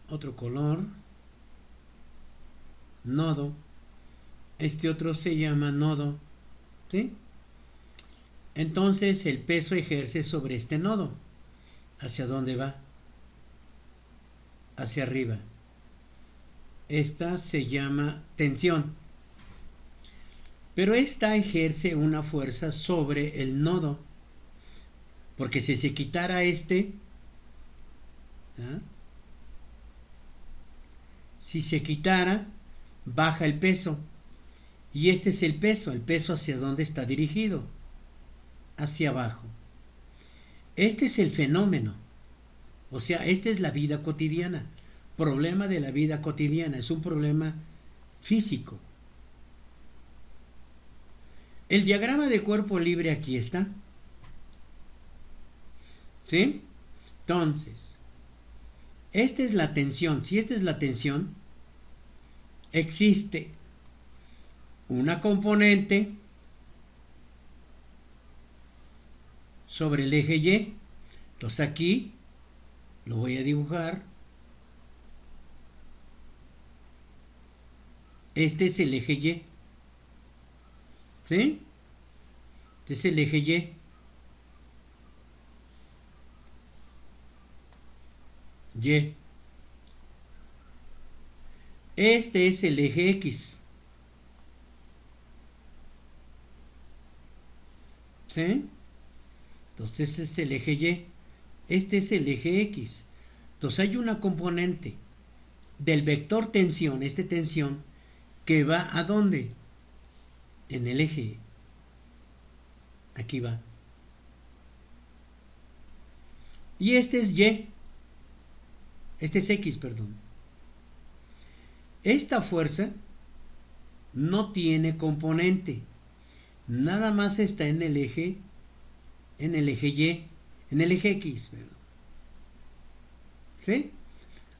Otro color. Nodo. Otro se llama nodo. ¿Sí? Entonces el peso ejerce sobre este nodo. ¿Hacia dónde va? Hacia arriba. Esta se llama tensión. Pero esta ejerce una fuerza sobre el nodo. Porque si se quitara si se quitara, baja el peso. Y es el peso hacia dónde está dirigido. Hacia abajo. Este es el fenómeno. O sea, esta es la vida cotidiana. Problema de la vida cotidiana. Es un problema físico. El diagrama de cuerpo libre aquí está. ¿Sí? Entonces, esta es la tensión. Si esta es la tensión, existe una componente sobre el eje Y. Entonces aquí lo voy a dibujar. Este es el eje Y. ¿Sí? Este es el eje Y. Y. Este es el eje X. ¿Sí? Entonces este es el eje Y. Este es el eje X. Entonces hay una componente del vector tensión, tensión, que va ¿a dónde? En el eje. Aquí va. Y este es Y. Este es X, perdón. Esta fuerza no tiene componente. Nada más está en el eje Y, en el eje X, perdón. ¿Sí?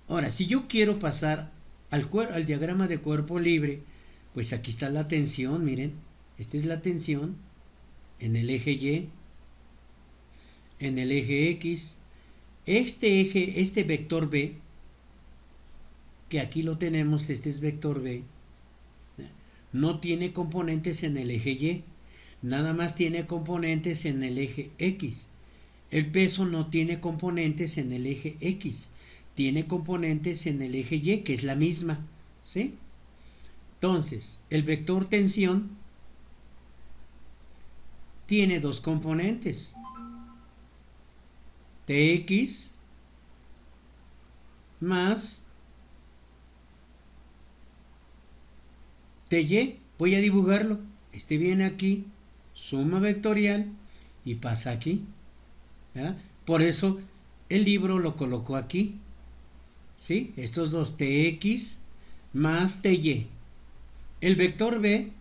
Ahora, si yo quiero pasar al diagrama de cuerpo libre, pues aquí está la tensión, miren. Esta es la tensión en el eje Y, en el eje X. Este vector B, que aquí lo tenemos, este es vector B, no tiene componentes en el eje Y, nada más tiene componentes en el eje X. El peso no tiene componentes en el eje X, tiene componentes en el eje Y, que es la misma, ¿sí? Entonces, el vector tensión tiene dos componentes, Tx más Ty. Voy a dibujarlo. Este viene aquí, suma vectorial, y pasa aquí, ¿verdad? Por eso el libro lo colocó aquí, ¿sí? Estos dos, Tx más Ty. El vector B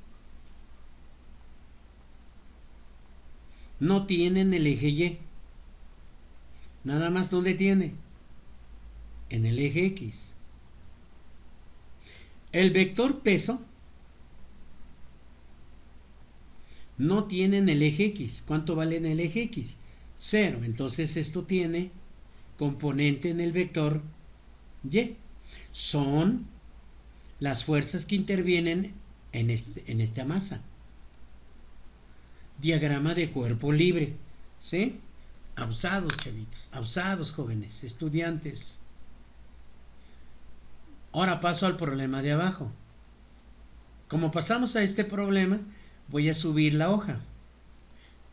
no tiene en el eje Y, nada más ¿dónde tiene? En el eje X. El vector peso no tiene en el eje X. ¿Cuánto vale en el eje X? 0. Entonces esto tiene componente en el vector Y. Son las fuerzas que intervienen en esta masa. Diagrama de cuerpo libre. ¿Sí? Abusados, chavitos. Abusados, jóvenes, estudiantes. Ahora paso al problema de abajo. Como pasamos a este problema, voy a subir la hoja.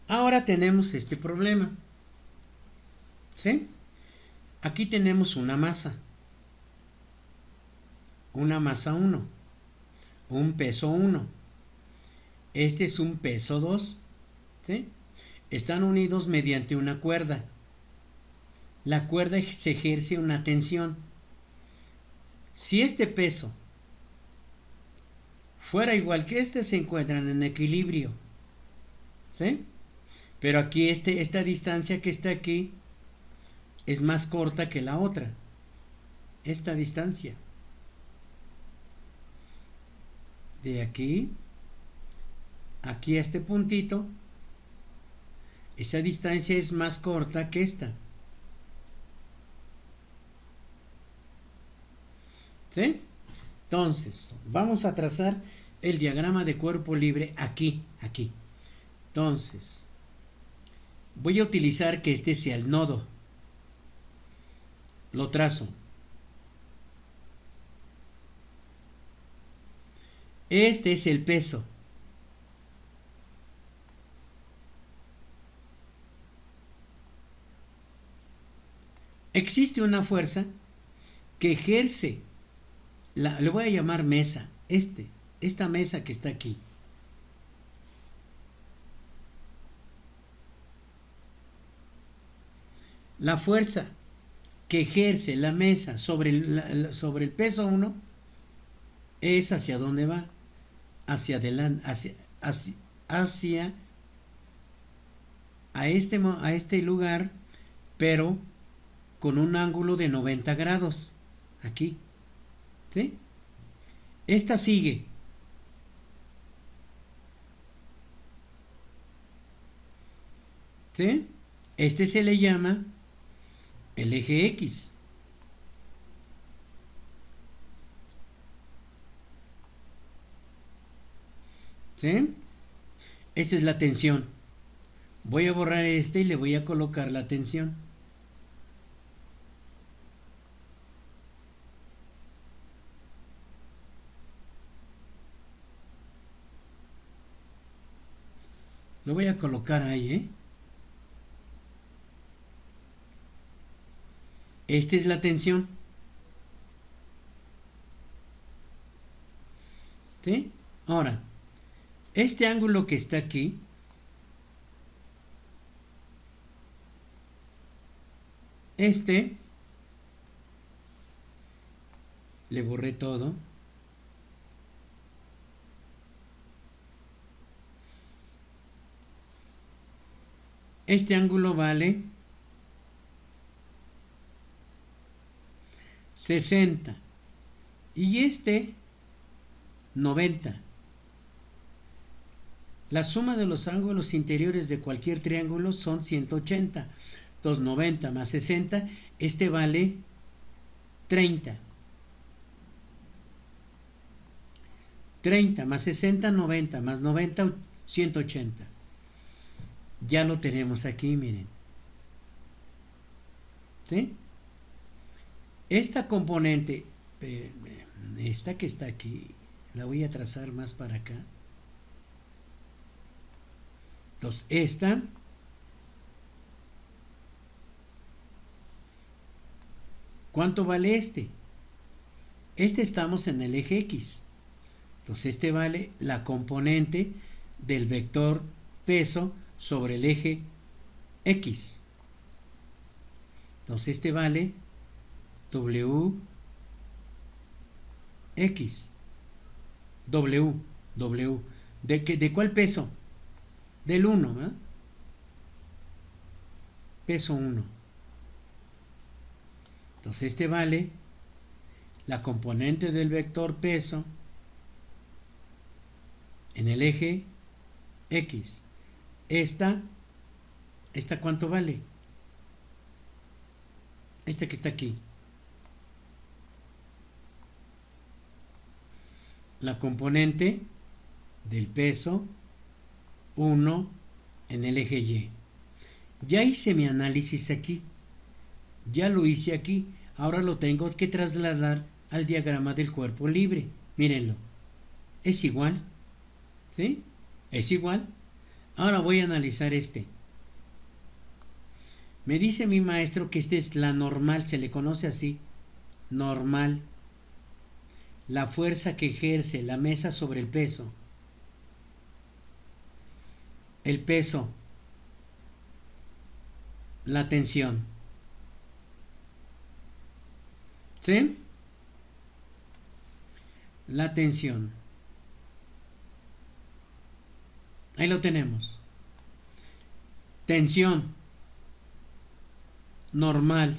Ahora tenemos este problema. ¿Sí? Aquí tenemos una masa. Una masa 1. Un peso 1. Este es un peso 2. ¿Sí? Están unidos mediante una cuerda. La cuerda se ejerce una tensión. Si este peso fuera igual que este, se encuentran en equilibrio. ¿Sí? Pero aquí esta distancia que está aquí es más corta que la otra. Esta distancia. De aquí a este puntito, esa distancia es más corta que esta. ¿Sí? Entonces, vamos a trazar el diagrama de cuerpo libre aquí. Entonces, voy a utilizar que este sea el nodo. Lo trazo. Este es el peso. Existe una fuerza que ejerce, le voy a llamar mesa, esta mesa que está aquí. La fuerza que ejerce la mesa sobre el peso 1 es hacia dónde va, hacia adelante, hacia a este lugar, pero con un ángulo de 90 grados. Aquí. ¿Sí? Esta sigue. ¿Sí? Este se le llama el eje X. ¿Sí? Esta es la tensión. Voy a borrar este y le voy a colocar la tensión. Lo voy a colocar ahí, ¿eh? Esta es la tensión. ¿Sí? Ahora, este ángulo que está aquí, le borré todo. Este ángulo vale 60 y este 90. La suma de los ángulos interiores de cualquier triángulo son 180. Entonces 90 más 60, este vale 30. 30 más 60, 90 más 90, 180. Ya lo tenemos aquí, miren. ¿Sí? Esta componente, esta que está aquí, la voy a trazar más para acá. Entonces, esta ¿cuánto vale este? Este estamos en el eje X. Entonces, este vale la componente del vector peso sobre el eje X. Entonces, este vale W X. W. ¿De cuál peso? Del 1, ¿verdad? Peso 1. Entonces este vale la componente del vector peso en el eje X. Esta ¿cuánto vale? Esta que está aquí. La componente del peso 1 en el eje Y. Ya hice mi análisis aquí. Ya lo hice aquí. Ahora lo tengo que trasladar al diagrama del cuerpo libre. Mírenlo. Es igual. ¿Sí? Es igual. Ahora voy a analizar este. Me dice mi maestro que esta es la normal. Se le conoce así. Normal. La fuerza que ejerce la mesa sobre el peso. El peso. La tensión. ¿Sí? La tensión. Ahí lo tenemos. Tensión. Normal.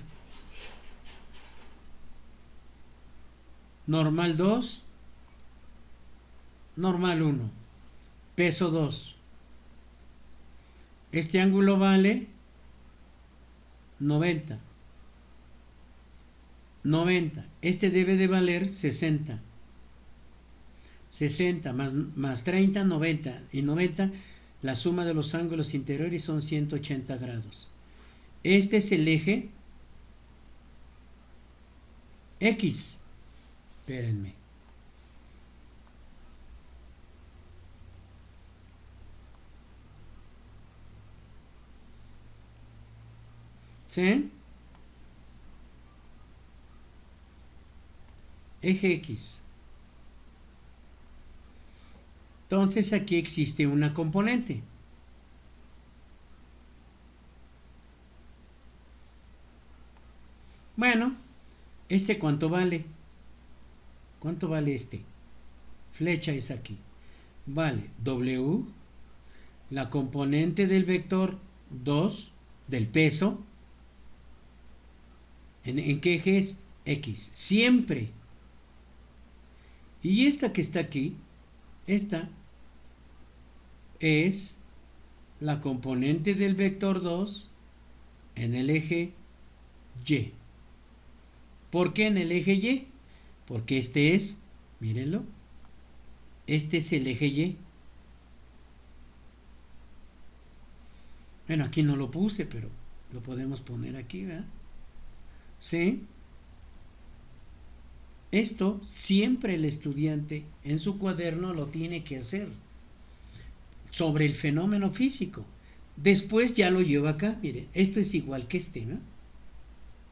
Normal 2. Normal 1. Peso 2. Este ángulo vale 90. 90. Este debe de valer 60. 60 más 30, 90. Y 90, la suma de los ángulos interiores son 180 grados. Este es el eje X. Espérenme. ¿Sí? Eje X. Entonces aquí existe una componente. Bueno, ¿este cuánto vale? ¿Cuánto vale este? Flecha es aquí. Vale W la componente del vector 2 del peso, ¿en qué eje es? X, siempre. Y esta que está aquí, esta es la componente del vector 2 en el eje Y. ¿Por qué en el eje Y? Porque este es, mírenlo, este es el eje Y. Bueno, aquí no lo puse, pero lo podemos poner aquí, ¿verdad? ¿Sí? Esto siempre el estudiante en su cuaderno lo tiene que hacer sobre el fenómeno físico. Después ya lo llevo acá, miren, esto es igual que este, ¿no?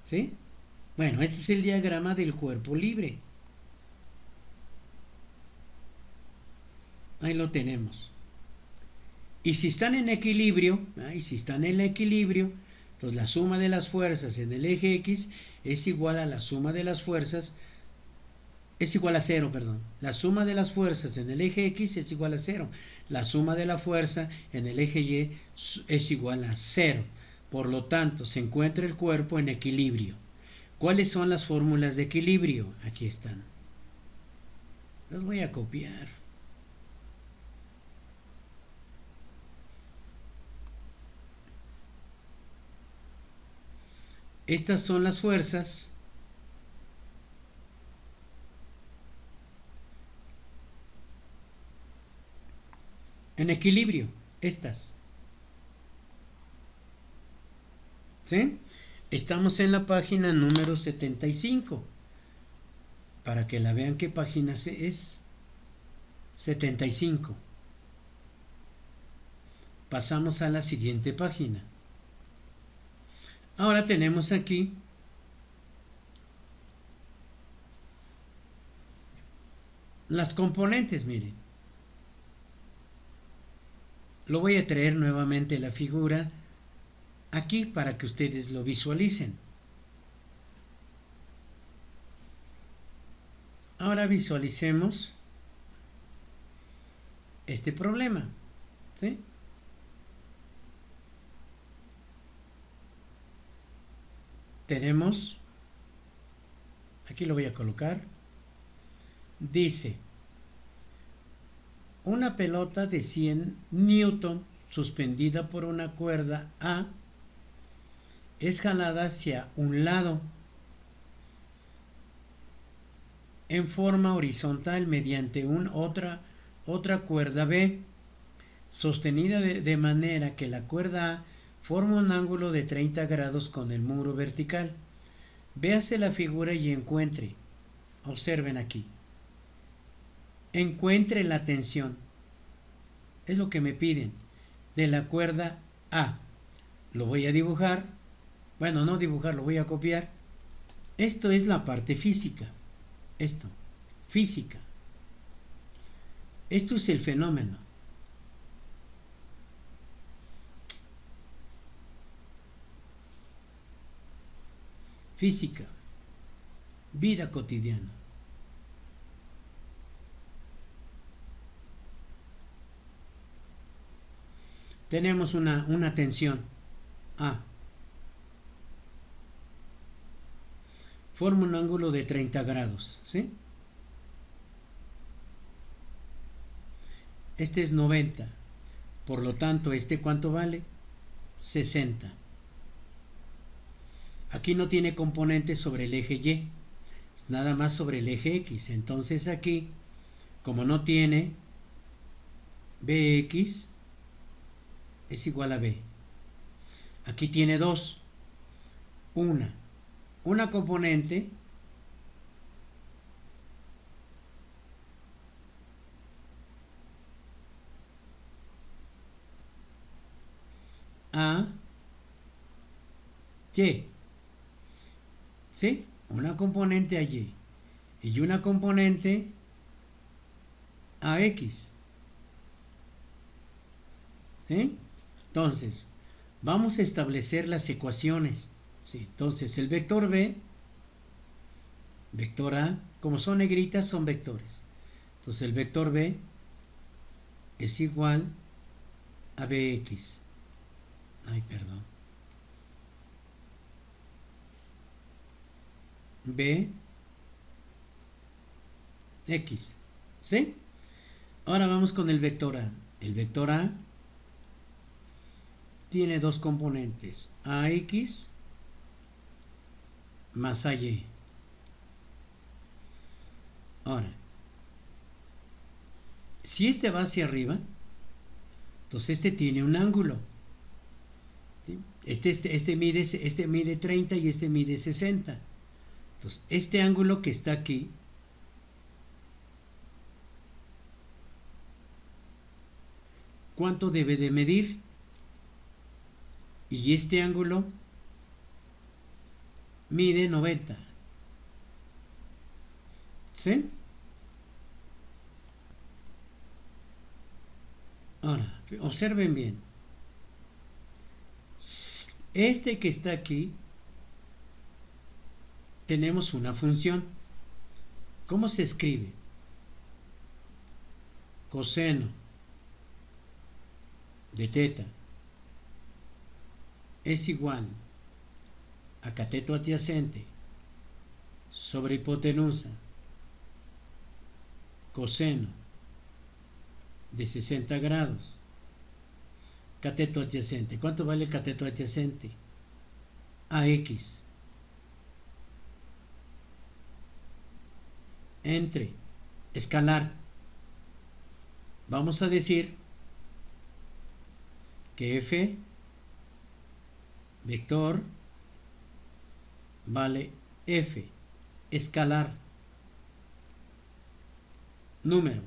¿Sí? Bueno, este es el diagrama del cuerpo libre. Ahí lo tenemos. Y si están en equilibrio, entonces la suma de las fuerzas en el eje X es igual a la suma de las fuerzas, es igual a cero, perdón. La suma de las fuerzas en el eje X es igual a cero. La suma de la fuerza en el eje Y es igual a cero. Por lo tanto, se encuentra el cuerpo en equilibrio. ¿Cuáles son las fórmulas de equilibrio? Aquí están. Las voy a copiar. Estas son las fuerzas en equilibrio, estas. ¿Sí? Estamos en la página número 75. Para que la vean qué página es. 75. Pasamos a la siguiente página. Ahora tenemos aquí las componentes, miren. Lo voy a traer nuevamente la figura aquí para que ustedes lo visualicen. Ahora visualicemos este problema, ¿sí? Tenemos, aquí lo voy a colocar, dice, una pelota de 100 newton suspendida por una cuerda A es jalada hacia un lado en forma horizontal mediante otra cuerda B sostenida de manera que la cuerda A forma un ángulo de 30 grados con el muro vertical. Véase la figura y encuentre, observen aquí, encuentre la tensión, es lo que me piden, de la cuerda A. Lo voy a dibujar, bueno, no dibujar, lo voy a copiar. Esto es la parte física, esto, física. Esto es el fenómeno. Física, vida cotidiana. Tenemos una tensión A. Forma un ángulo de 30 grados, ¿sí? Este es 90. Por lo tanto, ¿este cuánto vale? 60. Aquí no tiene componentes sobre el eje Y, nada más sobre el eje X. Entonces aquí, como no tiene, Bx es igual a B. Aquí tiene dos. Una componente a Y. ¿Sí? Una componente a Y y una componente a X. ¿Sí? Entonces, vamos a establecer las ecuaciones. ¿Sí? Entonces, el vector B, vector A, como son negritas, son vectores. Entonces, el vector B es igual a bx. Ay, perdón. B x. ¿Sí? Ahora vamos con el vector A. El vector A tiene dos componentes, AX más AY. Ahora, si este va hacia arriba, entonces este tiene un ángulo. ¿Sí? Este mide 30 y este mide 60. Entonces, este ángulo que está aquí ¿cuánto debe de medir? Y este ángulo mide 90. ¿Sí? Ahora, observen bien. Este que está aquí, tenemos una función. ¿Cómo se escribe? Coseno de teta es igual a cateto adyacente sobre hipotenusa coseno de 60 grados. Cateto adyacente. ¿Cuánto vale el cateto adyacente? AX. Entre escalar. Vamos a decir que F vector vale F escalar número.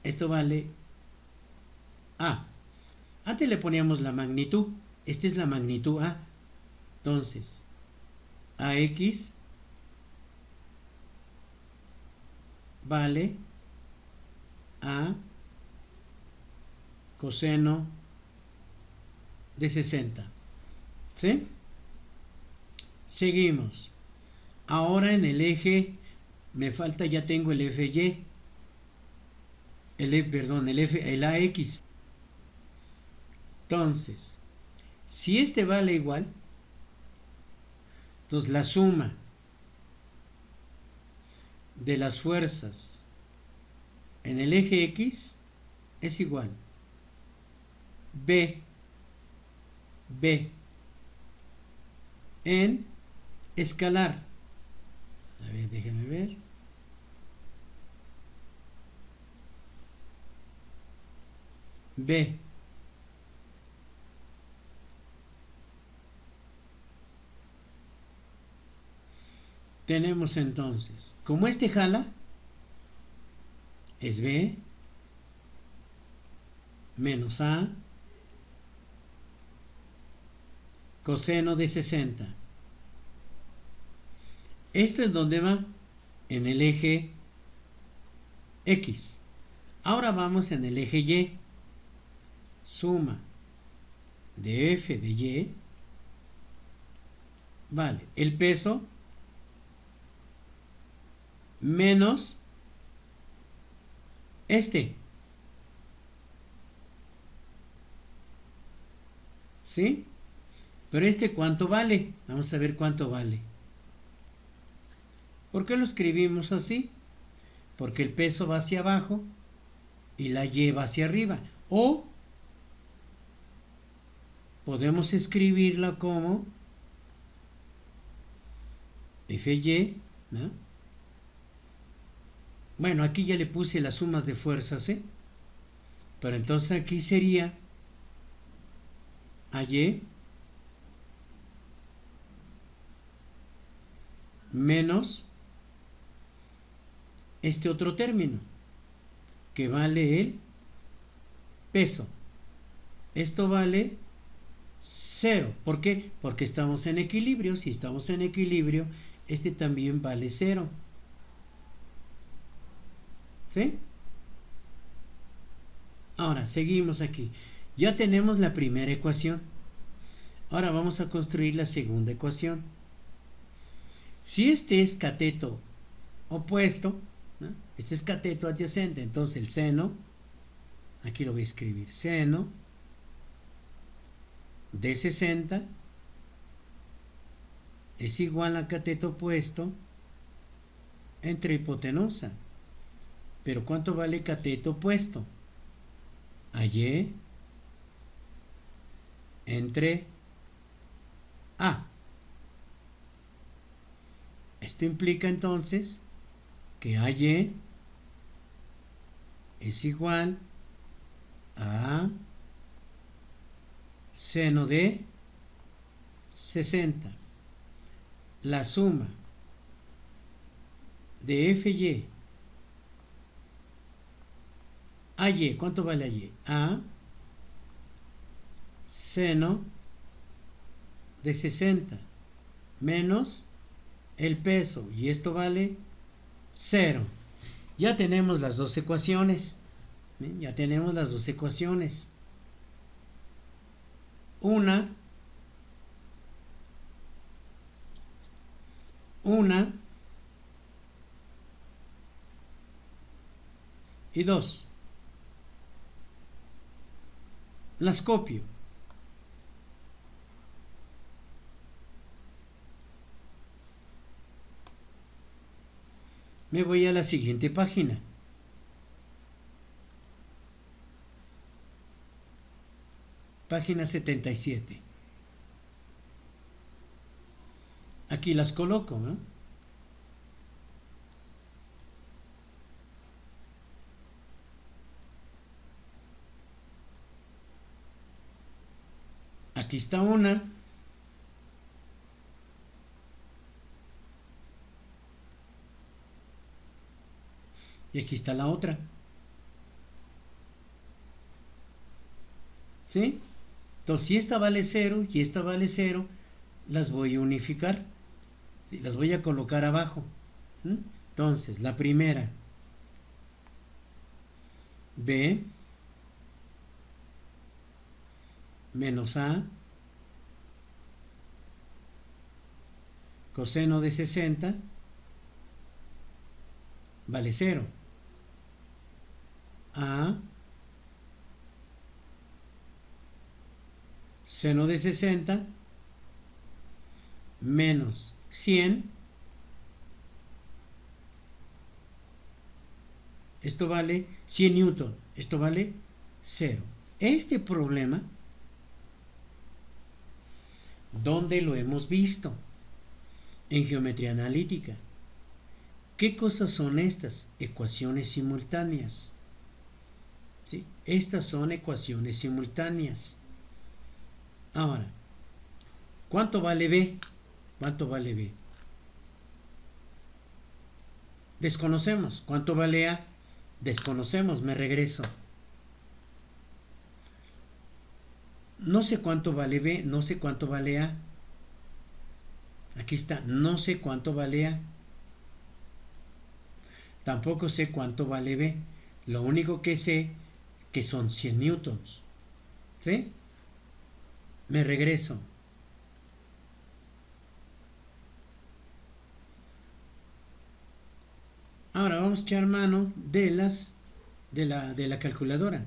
Esto vale A. Antes le poníamos la magnitud. Esta es la magnitud A. Entonces, AX vale A coseno de 60. ¿Sí? Seguimos. Ahora en el eje, me falta, ya tengo el FY. El AX. Entonces, si este vale igual, entonces la suma de las fuerzas en el eje X es igual B en escalar. A ver, déjenme ver. B tenemos entonces, como este jala, es B menos A coseno de 60. ¿Esto en dónde va? En el eje X. Ahora vamos en el eje Y. Suma de F de Y vale el peso menos este. ¿Sí? Pero este ¿cuánto vale? Vamos a ver cuánto vale. ¿Por qué lo escribimos así? Porque el peso va hacia abajo y la Y va hacia arriba. O podemos escribirla como FY, ¿no? Bueno, aquí ya le puse las sumas de fuerzas, ¿eh? Pero entonces aquí sería AY menos este otro término, que vale el peso. Esto vale 0. ¿Por qué? Porque estamos en equilibrio. Si estamos en equilibrio, este también vale 0. ¿Sí? Ahora, seguimos aquí. Ya tenemos la primera ecuación. Ahora vamos a construir la segunda ecuación. Si este es cateto opuesto, ¿no? Este es cateto adyacente, entonces el seno, aquí lo voy a escribir, seno de 60 es igual a cateto opuesto entre hipotenusa. Pero ¿cuánto vale cateto opuesto? A Y entre A. Esto implica entonces que AY es igual a seno de 60. La suma de FY AY, ¿cuánto vale AY? A seno de 60 menos el peso, y esto vale 0. Ya tenemos las dos ecuaciones. ¿Bien? Ya tenemos las dos ecuaciones. Una y dos. Las copio. Me voy a la siguiente página. Página 77. Aquí las coloco, ¿no? Aquí está una. Y aquí está la otra. ¿Sí? Entonces, si esta vale 0 y esta vale 0, las voy a unificar. ¿Sí? Las voy a colocar abajo. ¿Mm? Entonces, la primera, B menos A coseno de 60 vale 0. A seno de 60 menos 100. Esto vale 100 newton. Esto vale 0. Este problema, ¿dónde lo hemos visto? En geometría analítica. ¿Qué cosas son estas? Ecuaciones simultáneas. ¿Sí? Estas son ecuaciones simultáneas. Ahora, ¿cuánto vale B? ¿Cuánto vale B? Desconocemos. ¿Cuánto vale A? Desconocemos. Me regreso. No sé cuánto vale B, no sé cuánto vale A. Aquí está, no sé cuánto vale A. Tampoco sé cuánto vale B. Lo único que sé que son 100 newtons. ¿Sí? Me regreso. Ahora vamos a echar mano de la calculadora.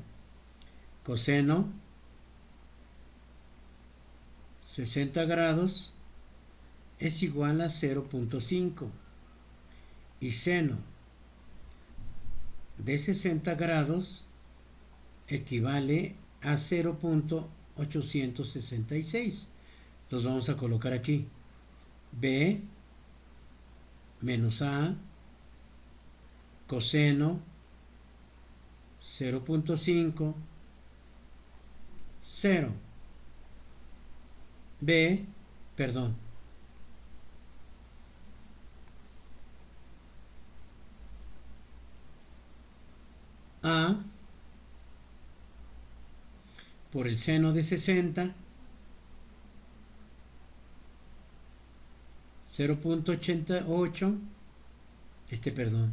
Coseno 60 grados es igual a 0.5 y seno de 60 grados equivale a 0.866. Los vamos a colocar aquí. B menos A coseno 0.5 0 B, perdón, A por el seno de 60 0.88 perdón,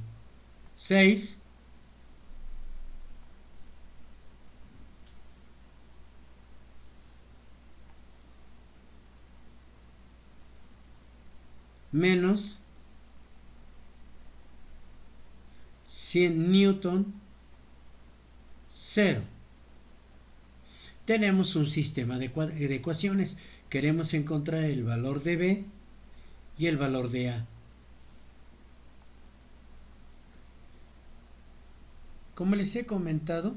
6 menos 100 newton 0. Tenemos un sistema de ecuaciones. Queremos encontrar el valor de B y el valor de A. Como les he comentado,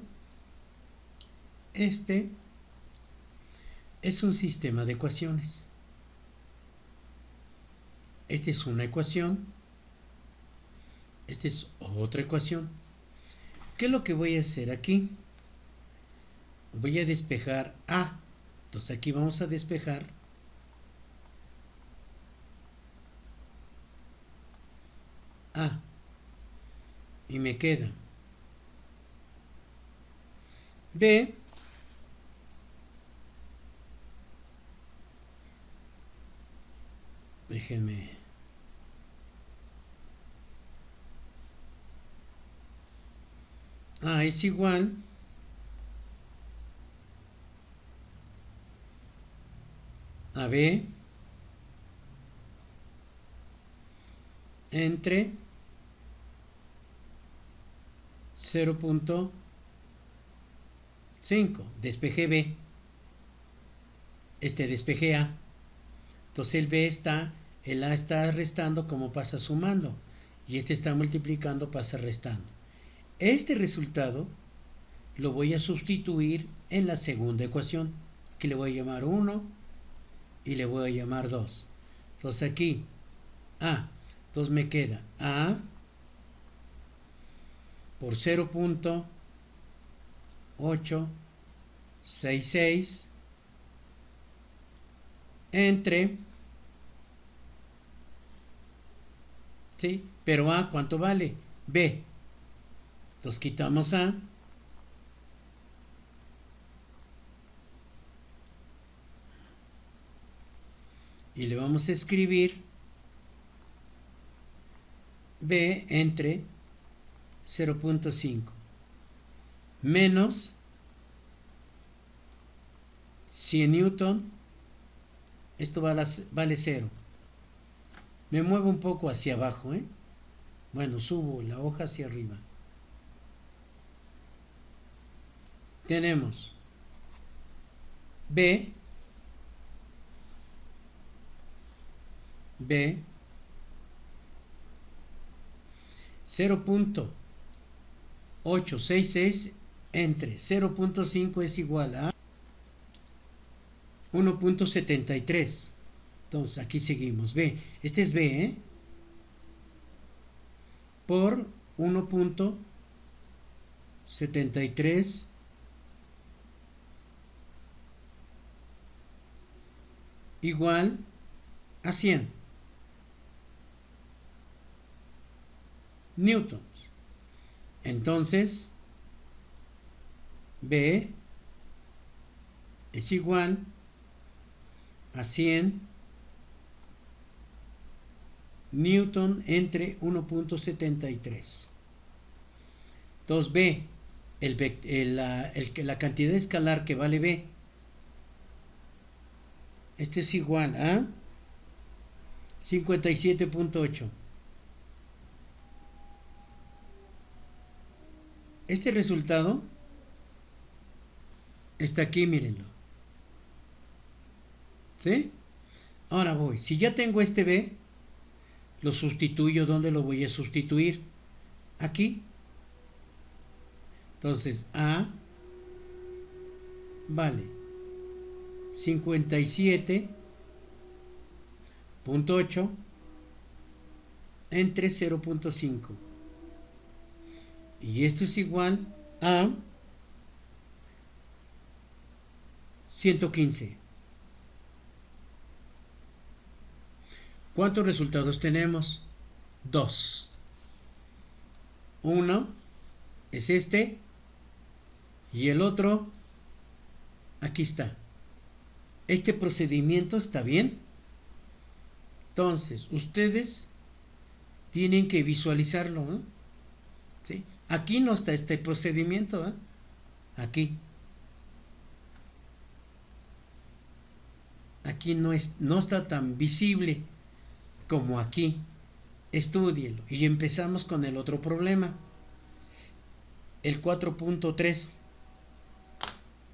este es un sistema de ecuaciones. Esta es una ecuación. Esta es otra ecuación. ¿Qué es lo que voy a hacer aquí? Voy a despejar A. Entonces aquí vamos a despejar A. Y me queda B. Déjenme. A es igual a B entre 0.5. Despejé B. Despejé A. Entonces el A está restando como pasa sumando. Y está multiplicando, pasa restando. Este resultado lo voy a sustituir en la segunda ecuación, que le voy a llamar 1 y le voy a llamar 2. Entonces aquí A. Entonces me queda A por 0.866 entre, ¿sí? Pero A, ¿cuánto vale? B. Entonces quitamos A. Y le vamos a escribir B entre 0.5 menos 100 newton. Esto vale 0. Me muevo un poco hacia abajo, ¿eh? Bueno, subo la hoja hacia arriba. Tenemos B 0.866 entre 0.5 es igual a 1.73. Entonces aquí seguimos. B. Este es B, ¿eh? Por 1.73 igual a 100 newtons. Entonces B es igual a 100 newton entre 1.73. Entonces B, la cantidad escalar que vale B, es igual a 57.8. Este resultado está aquí, mírenlo. ¿Sí? Ahora voy. Si ya tengo este B, lo sustituyo. ¿Dónde lo voy a sustituir? Aquí. Entonces, A vale 57.8 entre 0.5. Y esto es igual a 115. ¿Cuántos resultados tenemos? 2. Uno es este y el otro aquí está. Este procedimiento está bien. Entonces, ustedes tienen que visualizarlo, ¿no? ¿Sí? Aquí no está este procedimiento, ¿eh? Aquí no está tan visible como aquí. Estúdielo. Y empezamos con el otro problema, el 4.3.